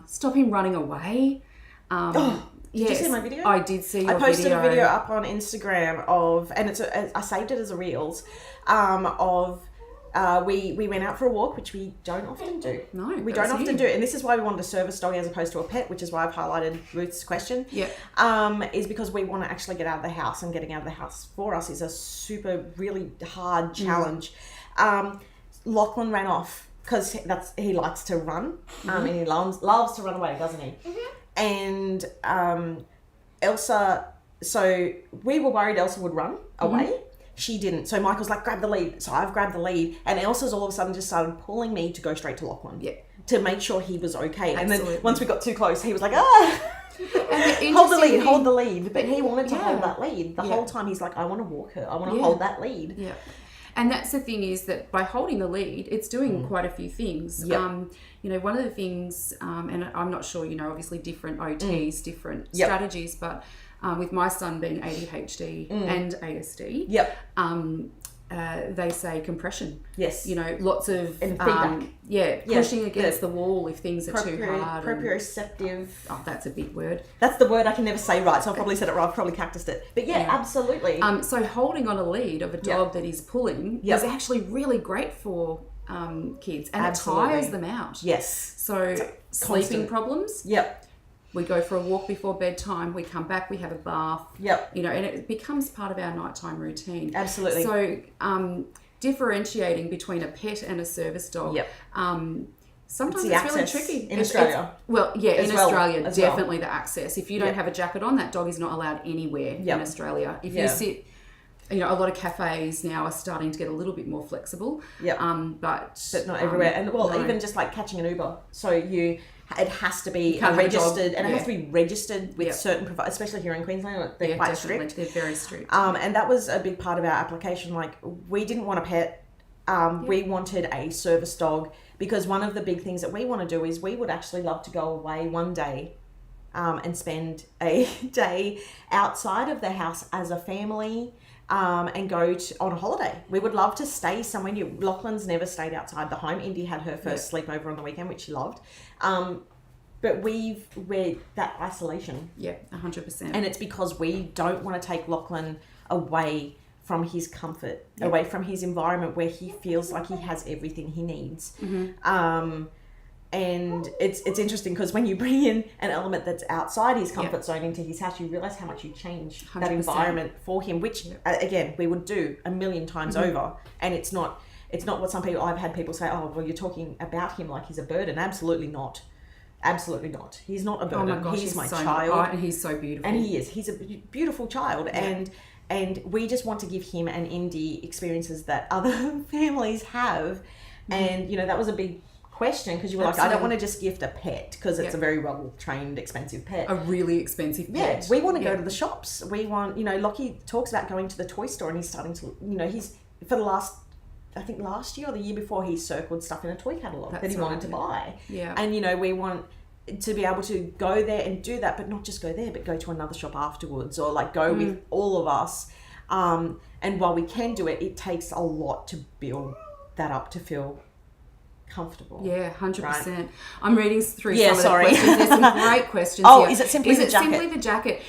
Stop him running away. Did you see my video? I did see your video. I posted a video up on Instagram of, and I saved it as a Reels, we went out for a walk, which we don't often do. No, we don't often do. And this is why we wanted a service dog as opposed to a pet, which is why I've highlighted Ruth's question. Is because we want to actually get out of the house, and getting out of the house for us is a super, really hard challenge. Lachlan ran off because he likes to run, and he loves to run away, doesn't he? And Elsa, so we were worried Elsa would run away. She didn't. So Michael's like, grab the lead. So I've grabbed the lead. And Elsa's all of a sudden just started pulling me to go straight to Lachlan. To make sure he was okay. And then once we got too close, he was like, hold the lead. But he wanted to hold that lead. The whole time he's like, I want to walk her. I want to hold that lead. And that's the thing, is that by holding the lead, it's doing quite a few things. You know, one of the things, and I'm not sure, you know, obviously different OTs, different strategies, but with my son being ADHD and ASD, they say compression. You know, lots of feedback. Pushing against the wall if things are too hard. Proprioceptive. Oh, that's a big word. That's the word I can never say right, so I've probably said it right. I've probably cactused it. But absolutely. So holding on a lead of a dog that is pulling is actually really great for kids, and it tires them out. So sleeping problems. We go for a walk before bedtime. We come back. We have a bath. You know, and it becomes part of our nighttime routine. Absolutely. So differentiating between a pet and a service dog. Sometimes it's really tricky in Australia. In Australia, definitely the access. If you don't have a jacket on, that dog is not allowed anywhere in Australia. If you sit, you know, a lot of cafes now are starting to get a little bit more flexible. But not everywhere. And even just like catching an Uber. So it has to be registered, and it has to be registered with certain providers, especially here in Queensland. They're quite strict. They're very strict. And that was a big part of our application. Like, we didn't want a pet. We wanted a service dog, because one of the big things that we want to do is we would actually love to go away one day and spend a day outside of the house as a family. And go on a holiday. We would love to stay somewhere new. Lachlan's never stayed outside the home. Indy had her first sleepover on the weekend, which she loved. But we're that isolation. 100%. And it's because we don't want to take Lachlan away from his comfort, away from his environment where he feels like he has everything he needs. And it's interesting because when you bring in an element that's outside his comfort zone into his house, you realise how much you change 100%. That environment for him, which again we would do a million times over. And it's not what some people, I've had people say, oh well, you're talking about him like he's a burden. Absolutely not. He's not a burden. Oh my gosh, he's my so child. And he's so beautiful. And he's a beautiful child. And we just want to give him and Indy experiences that other families have. And you know, that was a big question, because you were like, I don't want to just gift a pet because it's a very well trained, expensive pet. A really expensive pet. We want to go to the shops. We want, you know, Lockie talks about going to the toy store, and he's starting to, you know, he's for the last, I think last year or the year before, he circled stuff in a toy catalogue that he wanted to buy. And you know, we want to be able to go there and do that, but not just go there, but go to another shop afterwards, or like go with all of us. And while we can do it, it takes a lot to build that up to feel comfortable. 100%. Right? I'm reading through some of the questions. There's some great questions here. Is it simply the jacket? Simply the jacket?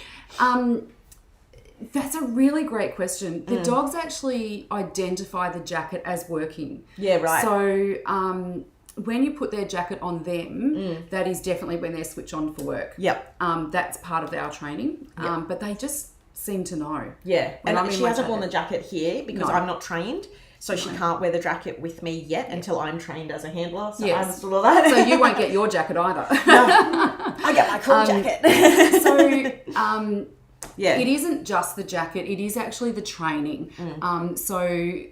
That's a really great question. The dogs actually identify the jacket as working. Yeah, right. So when you put their jacket on them, that is definitely when they're switched on for work. Yep. That's part of our training. But they just seem to know. Yeah. When I'm And in she my hasn't worn the jacket. jacket here because I'm not trained. So she can't wear the jacket with me yet until I'm trained as a handler. So I understood all that. So you won't get your jacket either. I get my cool jacket. It isn't just the jacket, it is actually the training. So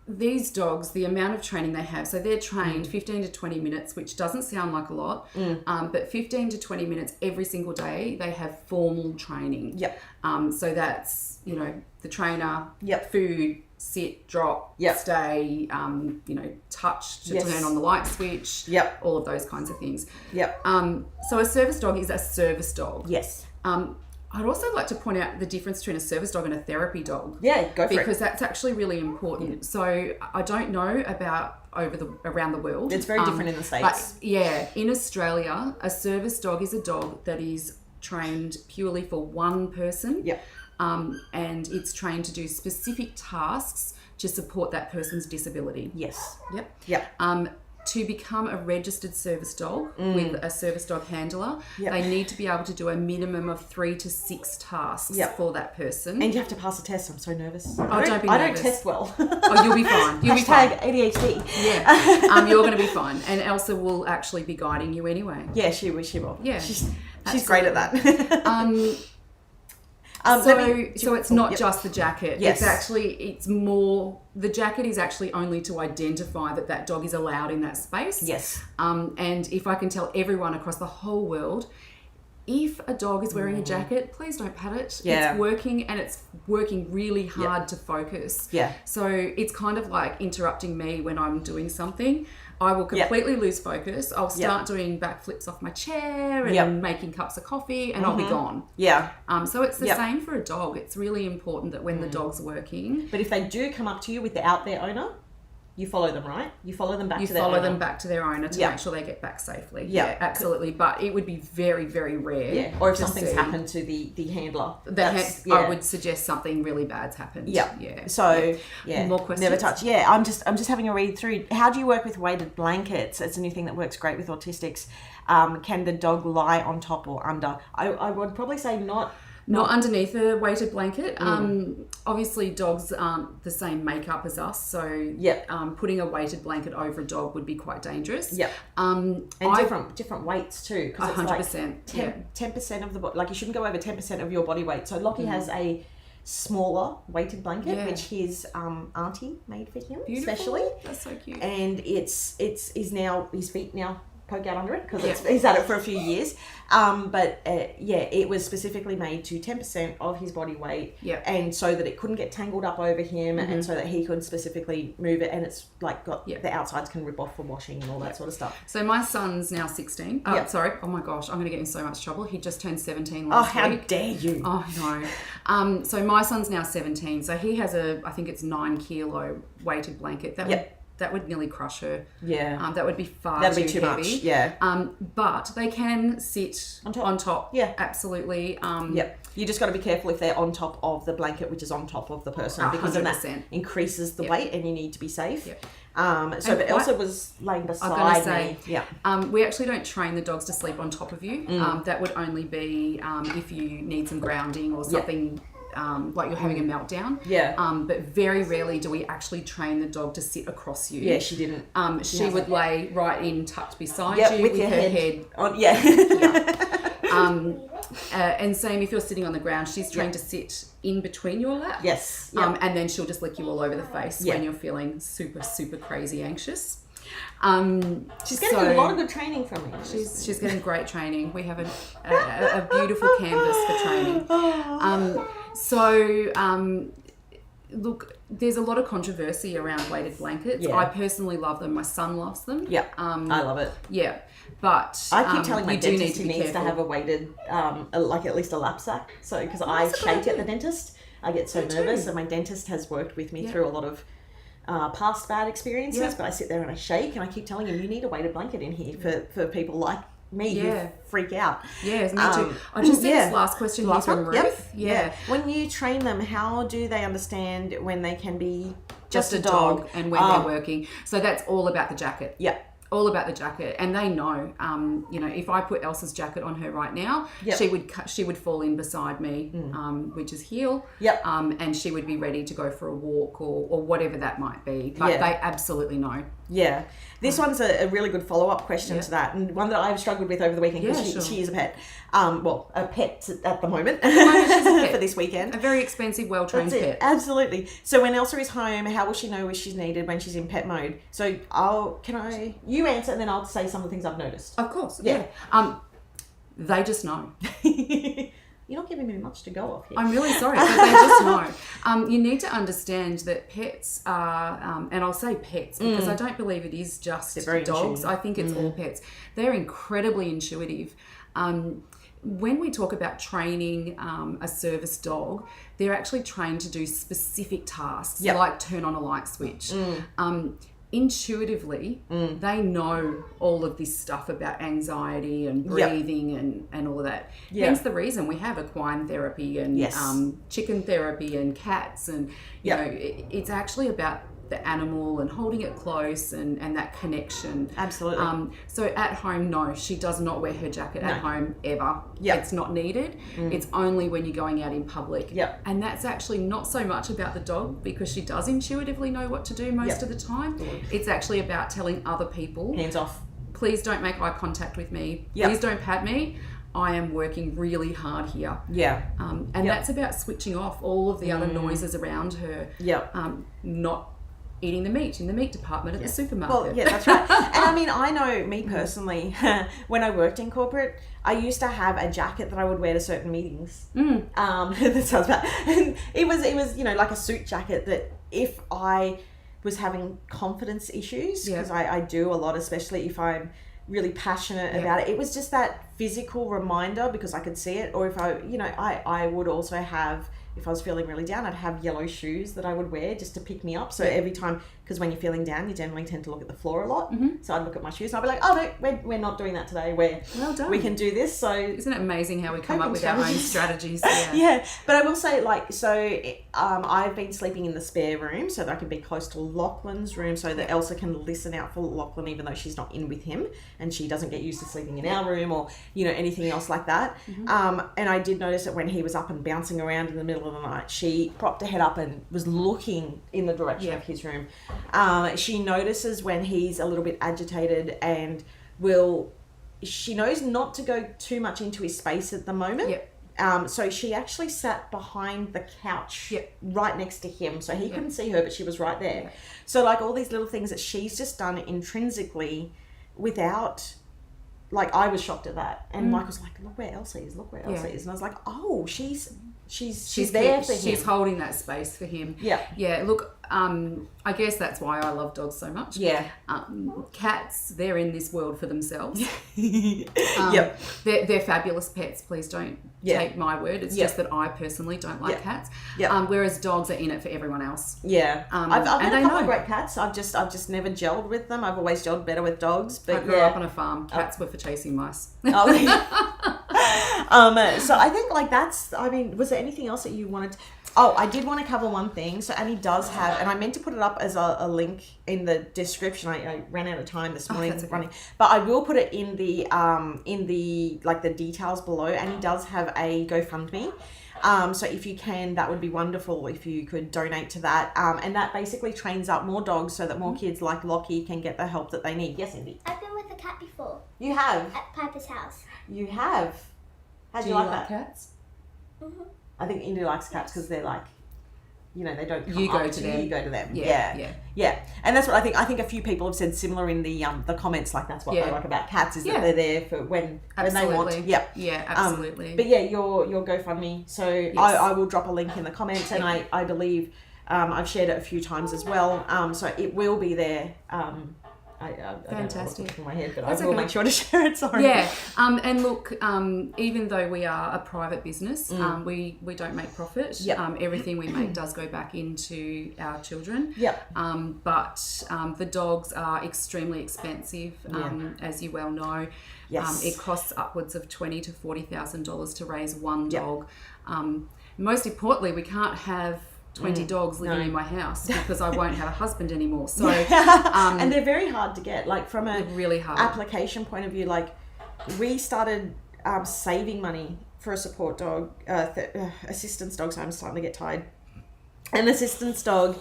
these dogs, the amount of training they have, so they're trained 15 to 20 minutes, which doesn't sound like a lot, but 15 to 20 minutes every single day, they have formal training. Yep. So that's, the trainer, Yep. food, sit, drop, Yep. stay, touch to turn on the light switch, Yep. all of those kinds of things. Yep. So a service dog is a service dog. Yes. I'd also like to point out the difference between a service dog and a therapy dog. Yeah, go for it. Because that's actually really important. So I don't know about around the world. It's very different in the States. But in Australia, a service dog is a dog that is trained purely for one person. Yep. And it's trained to do specific tasks to support that person's disability. Yes. Yep. To become a registered service dog with a service dog handler, they need to be able to do a minimum of 3 to 6 tasks for that person. And you have to pass a test. I'm so nervous. Don't be I nervous. don't test well. Oh, you'll be fine. You'll be fine. ADHD. Yeah. You're going to be fine. And Elsa will actually be guiding you anyway. Yeah, she will. Yeah. She's great at that. So it's not just the jacket. Yes. It's more, the jacket is actually only to identify that dog is allowed in that space. Yes. And if I can tell everyone across the whole world, if a dog is wearing a jacket, please don't pat it. Yeah. It's working, and it's working really hard to focus. Yeah. So it's kind of like interrupting me when I'm doing something. I will completely lose focus. I'll start doing backflips off my chair and making cups of coffee, and I'll be gone. Yeah. So it's the same for a dog. It's really important that when the dog's working... But if they do come up to you without their owner, you follow them, right? You follow them back to their owner. You follow them back to their owner to make sure they get back safely. Yeah. Absolutely. But it would be very, very rare. Yeah. Or if something's happened to the handler. I would suggest something really bad's happened. Yeah. Yeah. So, More questions? Never touch. Yeah, I'm just having a read through. How do you work with weighted blankets? It's a new thing that works great with autistics. Can the dog lie on top or under? I would probably say not underneath a weighted blanket. Obviously, dogs aren't the same makeup as us, so putting a weighted blanket over a dog would be quite dangerous. Yep. And different weights too. 100%. 10% of the body. Like you shouldn't go over 10% of your body weight. So Lockie has a smaller weighted blanket, which his auntie made for him, especially. That's so cute. And his feet now poke out under it because he's had it for a few years. It was specifically made to 10% of his body weight, and so that it couldn't get tangled up over him, and so that he could specifically move it, and it's like got the outsides can rip off for washing and all that sort of stuff. So my son's now 16. Sorry. Oh my gosh, I'm going to get in so much trouble. He just turned 17 last week. Oh, how dare you! Oh no. So my son's now 17. So he has I think it's 9 kilo weighted blanket. That would nearly crush her. Yeah. That would be far That'd too be too heavy. much. Yeah. But they can sit on top. Yeah. Absolutely. You just got to be careful if they're on top of the blanket, which is on top of the person, because then that increases the weight, and you need to be safe. Yep. But Elsa was laying beside me. We actually don't train the dogs to sleep on top of you. That would only be if you need some grounding or something. Like you're having a meltdown. But very rarely do we actually train the dog to sit across you. Yeah, she didn't. She would lay right in tucked beside you with her head on. And same if you're sitting on the ground, she's trained to sit in between your lap. Yes. And then she'll just lick you all over the face when you're feeling super, super crazy anxious. She's getting a lot of good training from me. She's getting great training. We have a beautiful canvas for training. Look, there's a lot of controversy around weighted blankets. I personally love them. My son loves them. I love it. But I keep telling my dentist he needs careful. to have a weighted, like at least a lap sack. So because I shake at the dentist, I get so nervous, and my dentist has worked with me through a lot of past bad experiences. But I sit there and I shake, and I keep telling him, you need a weighted blanket in here for people like freak out. Yes, me too. I just see this last question here from Ruth. Yep. Yeah. When you train them, how do they understand when they can be Just a dog and when they're working? So that's all about the jacket. Yeah. All about the jacket, and they know. If I put Elsa's jacket on her right now, she would fall in beside me, which is heel. Yep. And she would be ready to go for a walk or whatever that might be. But they absolutely know. Yeah. This one's a really good follow-up question to that, and one that I've struggled with over the weekend because she is a pet. A pet at the moment for this weekend. A very expensive, well-trained pet. Absolutely. So when Elsa is home, how will she know if she's needed when she's in pet mode? So you answer and then I'll say some of the things I've noticed. Of course. Yeah. They just know. You're not giving me much to go off here. I'm really sorry, but they just know. You need to understand that pets are, and I'll say pets because I don't believe it is just dogs. Intuitive. I think it's all pets. They're incredibly intuitive. When we talk about training a service dog, they're actually trained to do specific tasks, like turn on a light switch. Intuitively, they know all of this stuff about anxiety and breathing and all of that. Hence the reason we have equine therapy and chicken therapy and cats, and you know, it's actually about the animal and holding it close and that connection. Absolutely. So at home, no, she does not wear her jacket at home ever. It's not needed. It's only when you're going out in public. And that's actually not so much about the dog because she does intuitively know what to do most of the time. It's actually about telling other people, hands off. Please don't make eye contact with me. Please don't pat me. I am working really hard here. And that's about switching off all of the other noises around her. Not eating the meat in the meat department at the supermarket. Well, that's right. And I mean, I know me personally, when I worked in corporate, I used to have a jacket that I would wear to certain meetings. That sounds bad. And it was, like a suit jacket that if I was having confidence issues, because I do a lot, especially if I'm really passionate about it. It was just that physical reminder because I could see it. Or if I would also have, if I was feeling really down, I'd have yellow shoes that I would wear just to pick me up. So every time, because when you're feeling down, you generally tend to look at the floor a lot. So I'd look at my shoes and I'd be like, oh no, we're not doing that today. Well done. We can do this. So isn't it amazing how we come up with our own strategies? But I will say, I've been sleeping in the spare room so that I can be close to Lachlan's room so that Elsa can listen out for Lachlan even though she's not in with him and she doesn't get used to sleeping in our room or anything else like that. And I did notice that when he was up and bouncing around in the middle of the night, she propped her head up and was looking in the direction of his room. She notices when he's a little bit agitated and she knows not to go too much into his space at the moment. So she actually sat behind the couch right next to him. So he couldn't see her, but she was right there. So like all these little things that she's just done intrinsically without, like I was shocked at that. And Mike was like, look where Elsa is, look where Elsa is. And I was like, oh, she's there for him. She's holding that space for him. Look, I guess that's why I love dogs so much. Cats, they're in this world for themselves. They're fabulous pets. Please don't take my word. It's just that I personally don't like cats. Whereas dogs are in it for everyone else. I've had a couple of great cats. I've just never gelled with them. I've always gelled better with dogs. But I grew up on a farm. Cats were for chasing mice. So I think was there anything else that you wanted to... Oh, I did want to cover one thing. So Annie does have, and I meant to put it up as a link in the description. I ran out of time this morning running, but I will put it in the the details below. Annie does have a GoFundMe. So if you can, that would be wonderful if you could donate to that. And that basically trains up more dogs so that more kids like Lockie can get the help that they need. Yes, Indy? I've been with a cat before. You have? At Piper's house. You have? How do you like that? Cats? I think Indy likes cats because they're like, they don't come you go up to to them. you go to them. Yeah. And that's what I think. I think a few people have said similar in the comments. Like that's what they like about cats is that they're there for when they want. Yeah, absolutely. But your GoFundMe. So I will drop a link in the comments, and I believe I've shared it a few times as well. So it will be there I don't know Fantastic. what's in my head, but That's I will okay. make sure to share it. Sorry. Yeah, and look, even though we are a private business, we don't make profit. Yep. Everything we make does go back into our children. Yep. But the dogs are extremely expensive, as you well know. Yes. It costs upwards of $20,000 to $40,000 to raise one Yep. dog. Most importantly, we can't have 20 dogs living in my house because I won't have a husband anymore. So, and they're very hard to get. Like from a really hard application point of view, like we started saving money for a support dog, assistance dog. So I'm starting to get tired. An assistance dog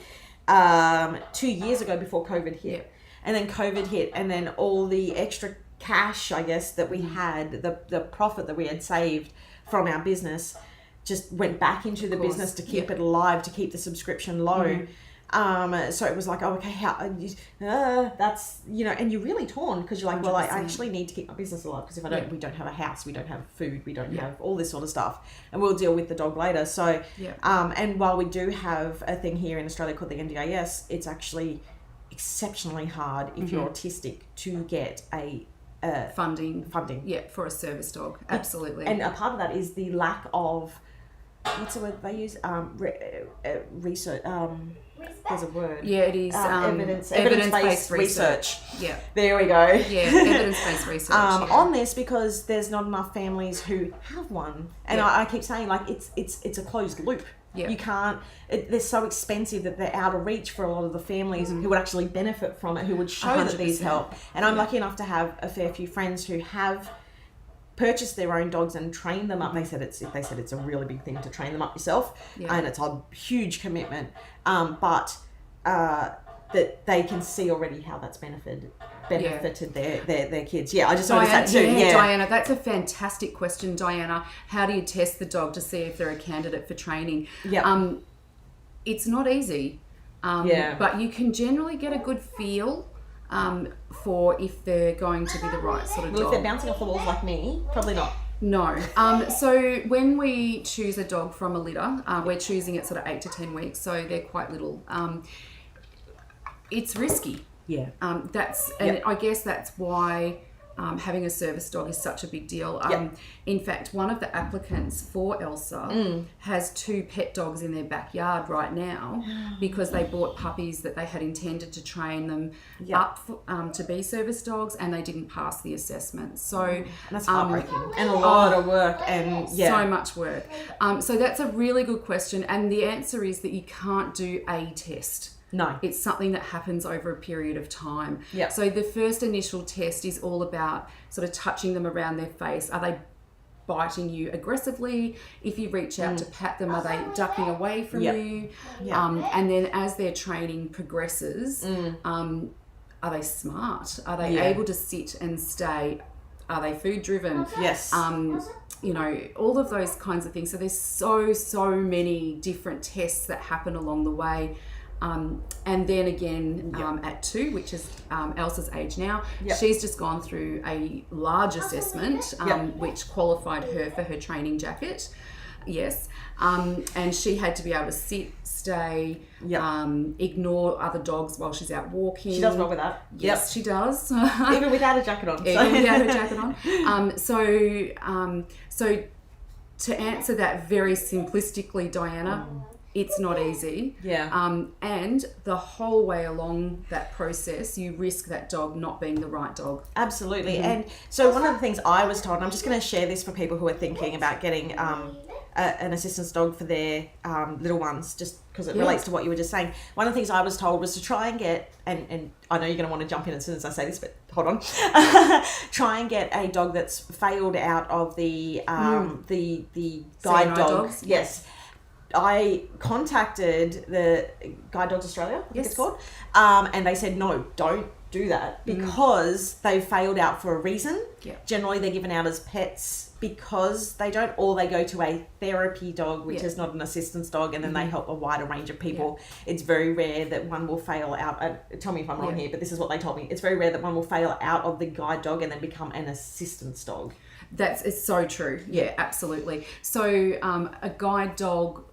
2 years ago before COVID hit. Yep. And then COVID hit, and then all the extra cash, I guess, that we had, the profit that we had saved from our business just went back into the business to keep it alive, to keep the subscription low. So it was like, oh, okay, that's, you know, and you're really torn because you're like, 100%. Well, I actually need to keep my business alive because if I don't, we don't have a house, we don't have food, we don't have all this sort of stuff, and we'll deal with the dog later. So, and while we do have a thing here in Australia called the NDIS, it's actually exceptionally hard if you're autistic to get a funding. Yeah, for a service dog. Absolutely. And a part of that is the lack of, what's the word they use? Research. There's a word. Yeah, it is. Evidence-based research. Yeah. There we go. Yeah, evidence-based research. On this, because there's not enough families who have one, and I keep saying like it's a closed loop. Yeah. You can't. They're so expensive that they're out of reach for a lot of the families who would actually benefit from it, who would show that these help. And I'm lucky enough to have a fair few friends who have purchased their own dogs and trained them up. They said it's a really big thing to train them up yourself, and it's a huge commitment. But that they can see already how that's benefited their kids. Yeah, I just noticed that too. Yeah, Diana, that's a fantastic question, Diana. How do you test the dog to see if they're a candidate for training? Yeah. It's not easy. But you can generally get a good feel for if they're going to be the right sort of dog. Well, if they're bouncing off the walls like me, probably not. No. So when we choose a dog from a litter, we're choosing it sort of 8 to 10 weeks, so they're quite little. It's risky. Yeah. I guess that's why having a service dog is such a big deal. In fact, one of the applicants for Elsa has 2 pet dogs in their backyard right now because they bought puppies that they had intended to train them up to be service dogs, and they didn't pass the assessment. So that's heartbreaking and a lot of work and so much work. So that's a really good question, and the answer is that you can't do a test. No. It's something that happens over a period of time. Yeah. So the first initial test is all about sort of touching them around their face. Are they biting you aggressively? If you reach out to pat them, are they ducking away from you? Yeah. And then as their training progresses, are they smart? Are they able to sit and stay? Are they food driven? Yes. You know, all of those kinds of things. So there's so many different tests that happen along the way. And then again, at 2, which is Elsa's age now, she's just gone through a large assessment, which qualified her for her training jacket. Yes. And she had to be able to sit, stay, ignore other dogs while she's out walking. She does well with that. Yes, she does. Even without a jacket on. Even without a jacket on. So to answer that very simplistically, Diana, it's not easy. Yeah. And the whole way along that process, you risk that dog not being the right dog. Absolutely. And so one of the things I was told, and I'm just going to share this for people who are thinking about getting an assistance dog for their little ones, just because it relates to what you were just saying. One of the things I was told was to try and get, and I know you're going to want to jump in as soon as I say this, but hold on. Try and get a dog that's failed out of the guide dog. Dogs? Yes. I contacted the Guide Dogs Australia, I think it's called, and they said, no, don't do that because they've failed out for a reason. Yeah. Generally, they're given out as pets because they don't, or they go to a therapy dog, which is not an assistance dog, and then they help a wider range of people. Yeah. It's very rare that one will fail out. Tell me if I'm wrong here, but this is what they told me. It's very rare that one will fail out of the guide dog and then become an assistance dog. It's so true. Yeah, absolutely. So a guide dog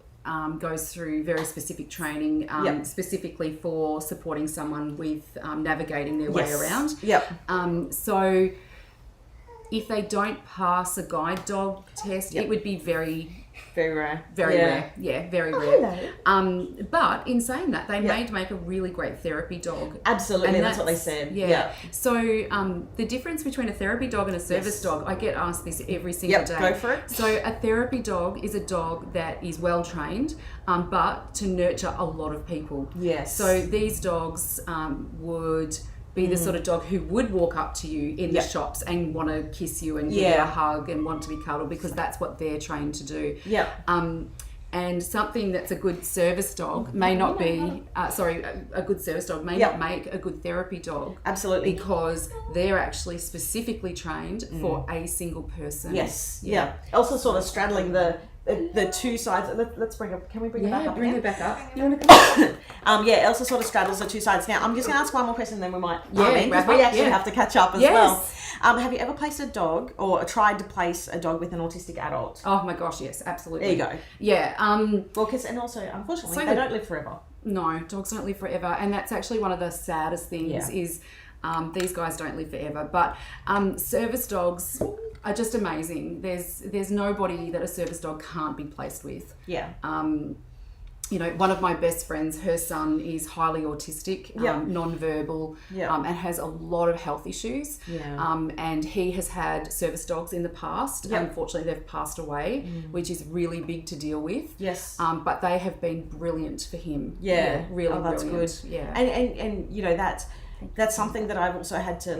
goes through very specific training, specifically for supporting someone with navigating their way around. So if they don't pass a guide dog test, it would be very rare. Very rare. Yeah, very rare. But in saying that, they may make a really great therapy dog. Absolutely, and that's what they said. So the difference between a therapy dog and a service dog, I get asked this every single day. Go for it. So a therapy dog is a dog that is well trained, but to nurture a lot of people. Yes. So these dogs would be the sort of dog who would walk up to you in the shops and want to kiss you and give you a hug and want to be cuddled, because that's what they're trained to do. And something that's a good service dog may not be, a good service dog may not make a good therapy dog. Absolutely. Because they're actually specifically trained for a single person. Yes. Yeah. Elsa sort of straddling the two sides. Let's bring up. Can we bring it back up? Bring it back up. You want to come? Elsa sort of straddles the two sides. Now, I'm just going to ask one more question, then we might. Wrap we up, actually have to catch up as well. Have you ever placed a dog or tried to place a dog with an autistic adult? Oh my gosh, yes, absolutely. There you go. Yeah. Well, and also, unfortunately, they don't live forever. No, dogs don't live forever, and that's actually one of the saddest things is these guys don't live forever. But service dogs are just amazing. There's nobody that a service dog can't be placed with. Yeah. One of my best friends, her son is highly autistic, non-verbal, and has a lot of health issues. And he has had service dogs in the past. Unfortunately, they've passed away, which is really big to deal with. Yes. But they have been brilliant for him. Really that's brilliant. Good. Yeah. And that's something that I've also had to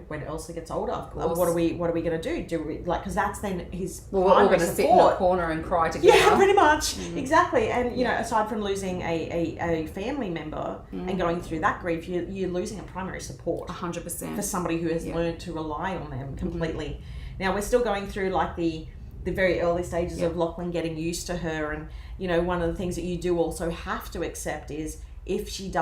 when Elsa gets older, what are we going to do? Do we because that's then his we're all going to sit in a corner and cry together. Yeah, pretty much. Exactly. And aside from losing a family member and going through that grief, you're losing a primary support. 100% for somebody who has learned to rely on them completely. Now we're still going through the very early stages of Lachlan getting used to her, and one of the things that you do also have to accept is if she's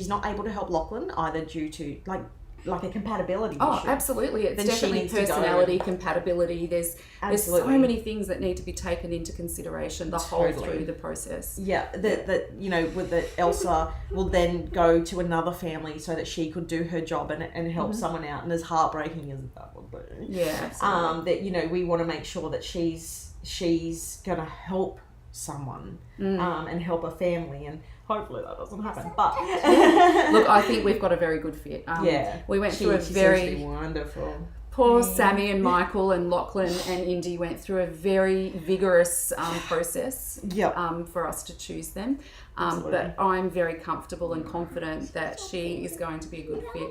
not able to help Lachlan, either due to like a compatibility issue. Absolutely. It's then definitely personality, compatibility. There's so many things that need to be taken into consideration whole through the process. Yeah, with the Elsa will then go to another family so that she could do her job and help someone out. And as heartbreaking as that would be, yeah, absolutely. that we want to make sure that she's going to help someone and help a family, and hopefully that doesn't happen. But look, I think we've got a very good fit. We went through a very wonderful. Poor Sami and Michael and Lachlan and Indy went through a very vigorous process for us to choose them. But I'm very comfortable and confident that she is going to be a good fit.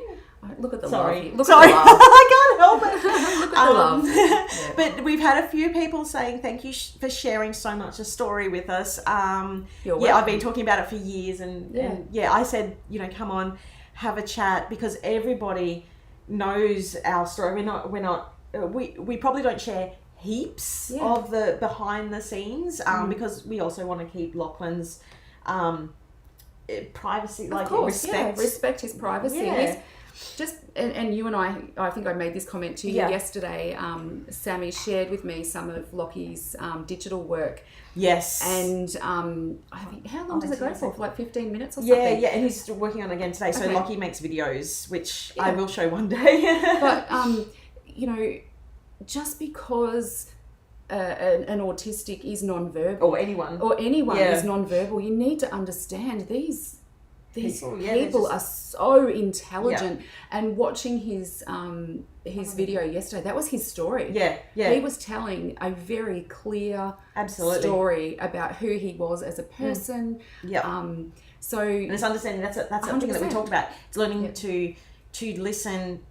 Look at the love. Look at the love. I can't help it. Look at the love. But we've had a few people saying thank you for sharing so much a story with us. You're welcome. I've been talking about it for years, and I said, come on, have a chat, because everybody knows our story. We probably don't share heaps of the behind the scenes because we also want to keep Lachlan's privacy, respect his privacy. He's just and you and I think I made this comment to you yesterday. Sami shared with me some of Lockie's digital work. Yes. And how long does it go for? Like 15 minutes or something? Yeah, and he's still working on it again today. So Lockie makes videos, which I will show one day. But just because an autistic is non-verbal, or anyone is non-verbal, you need to understand these people are so intelligent. And watching his video yesterday, that was his story. He was telling a very clear story about who he was as a person. So and it's understanding that's something that we talked about. It's learning to listen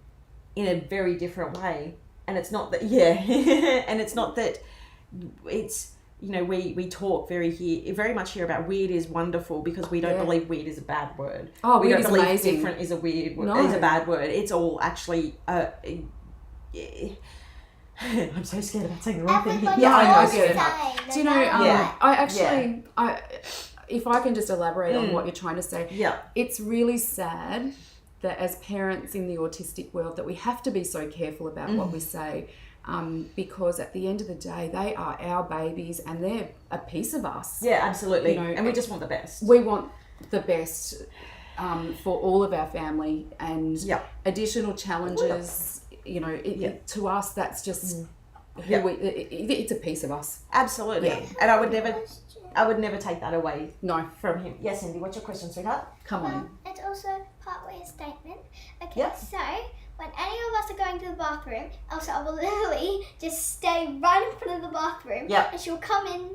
in a very different way, and it's not that and it's not that it's. We talk very much here about weird is wonderful, because we don't believe weird is a bad word. Oh, we weird don't is believe amazing. Different is a weird word, is a bad word. It's all actually. I'm so scared about saying the wrong thing. I get it. Do you know? I actually, if I can just elaborate on what you're trying to say. It's really sad that as parents in the autistic world that we have to be so careful about what we say. because at the end of the day, they are our babies and they're a piece of us. Yeah, absolutely. You know, and we just want the best. We want the best for all of our family, and additional challenges, you know, to us, that's just who it's a piece of us. Absolutely. Yeah. And I would never take that away from him. Yes, Indy, what's your question, sweetheart? Come on. It's also partly a statement. Okay, Yep. so when any of us are going to the bathroom, Elsa will literally just stay right in front of the bathroom. Yep. And she'll come in.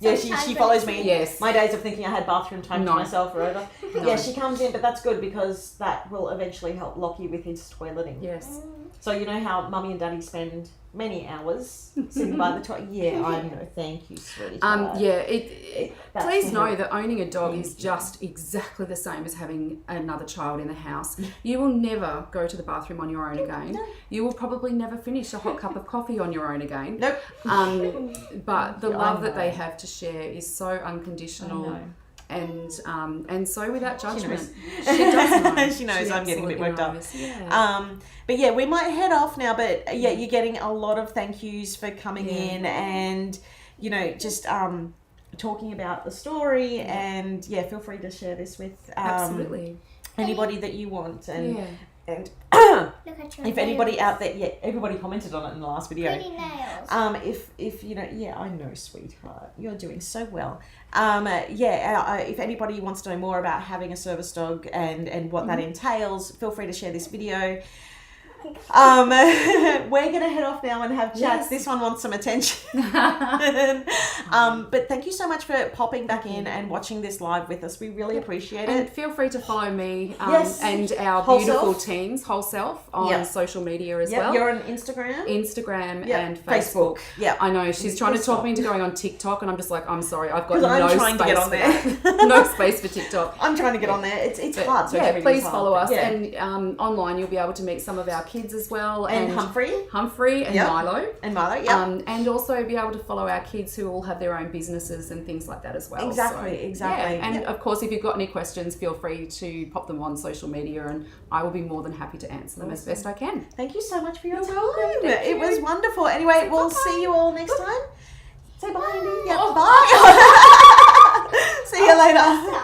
Yeah, she follows me. Yes. My days of thinking I had bathroom time to myself are over. Yeah, she comes in, but that's good because that will eventually help Lockie with his toileting. Yes. So you know how Mummy and Daddy spend many hours sitting by the toilet? Yeah, I know. Thank you, sweetheart. Please know that owning a dog is just exactly the same as having another child in the house. You will never go to the bathroom on your own again. No. You will probably never finish a hot cup of coffee on your own again. Nope. But the Yeah, love I that they know. have to share is so unconditional. I know. And so without judgment. She does know. She knows I'm getting a bit absolutely worked up. knows. Yeah. But yeah, we might head off now, but yeah, you're getting a lot of thank yous for coming in and, you know, just talking about the story and feel free to share this with Absolutely. anybody that you want and Look at your if anybody nails. out there, everybody commented on it in the last video. Pretty nails. If you know, I know, sweetheart, you're doing so well. If anybody wants to know more about having a service dog and what that entails, feel free to share this video. We're gonna head off now and have chats. Yes. This one wants some attention. But thank you so much for popping back in and watching this live with us. We really appreciate And it. feel free to follow me Yes. and our WholeSelf. beautiful teams, WholeSelf, on Yep. social media as Yep, well. you're on Instagram. Instagram Yep, and Facebook. Yeah, I know, she's trying to Stop. talk me into going on TikTok, and I'm just like, I'm sorry, I've got 'Cause I'm no trying to space get on for there. that. No space for TikTok. I'm trying to get on there. It's But, hard. Social yeah, media's please hard, follow but us. yeah. And online, you'll be able to meet some of our kids as well. And Humphrey and Yep. Milo. And Milo, yeah. And also be able to follow our kids who all have their own businesses and things like that as well. Exactly. Yeah. And Yep. of course, if you've got any questions, feel free to pop them on social media, and I will be more than happy to answer them as best I can. Thank you so much for your You're time. welcome. Thank It you. was wonderful. Anyway, Say we'll bye-bye. see you all next time. Say bye, Indy. Yeah, Oh. bye. See you later.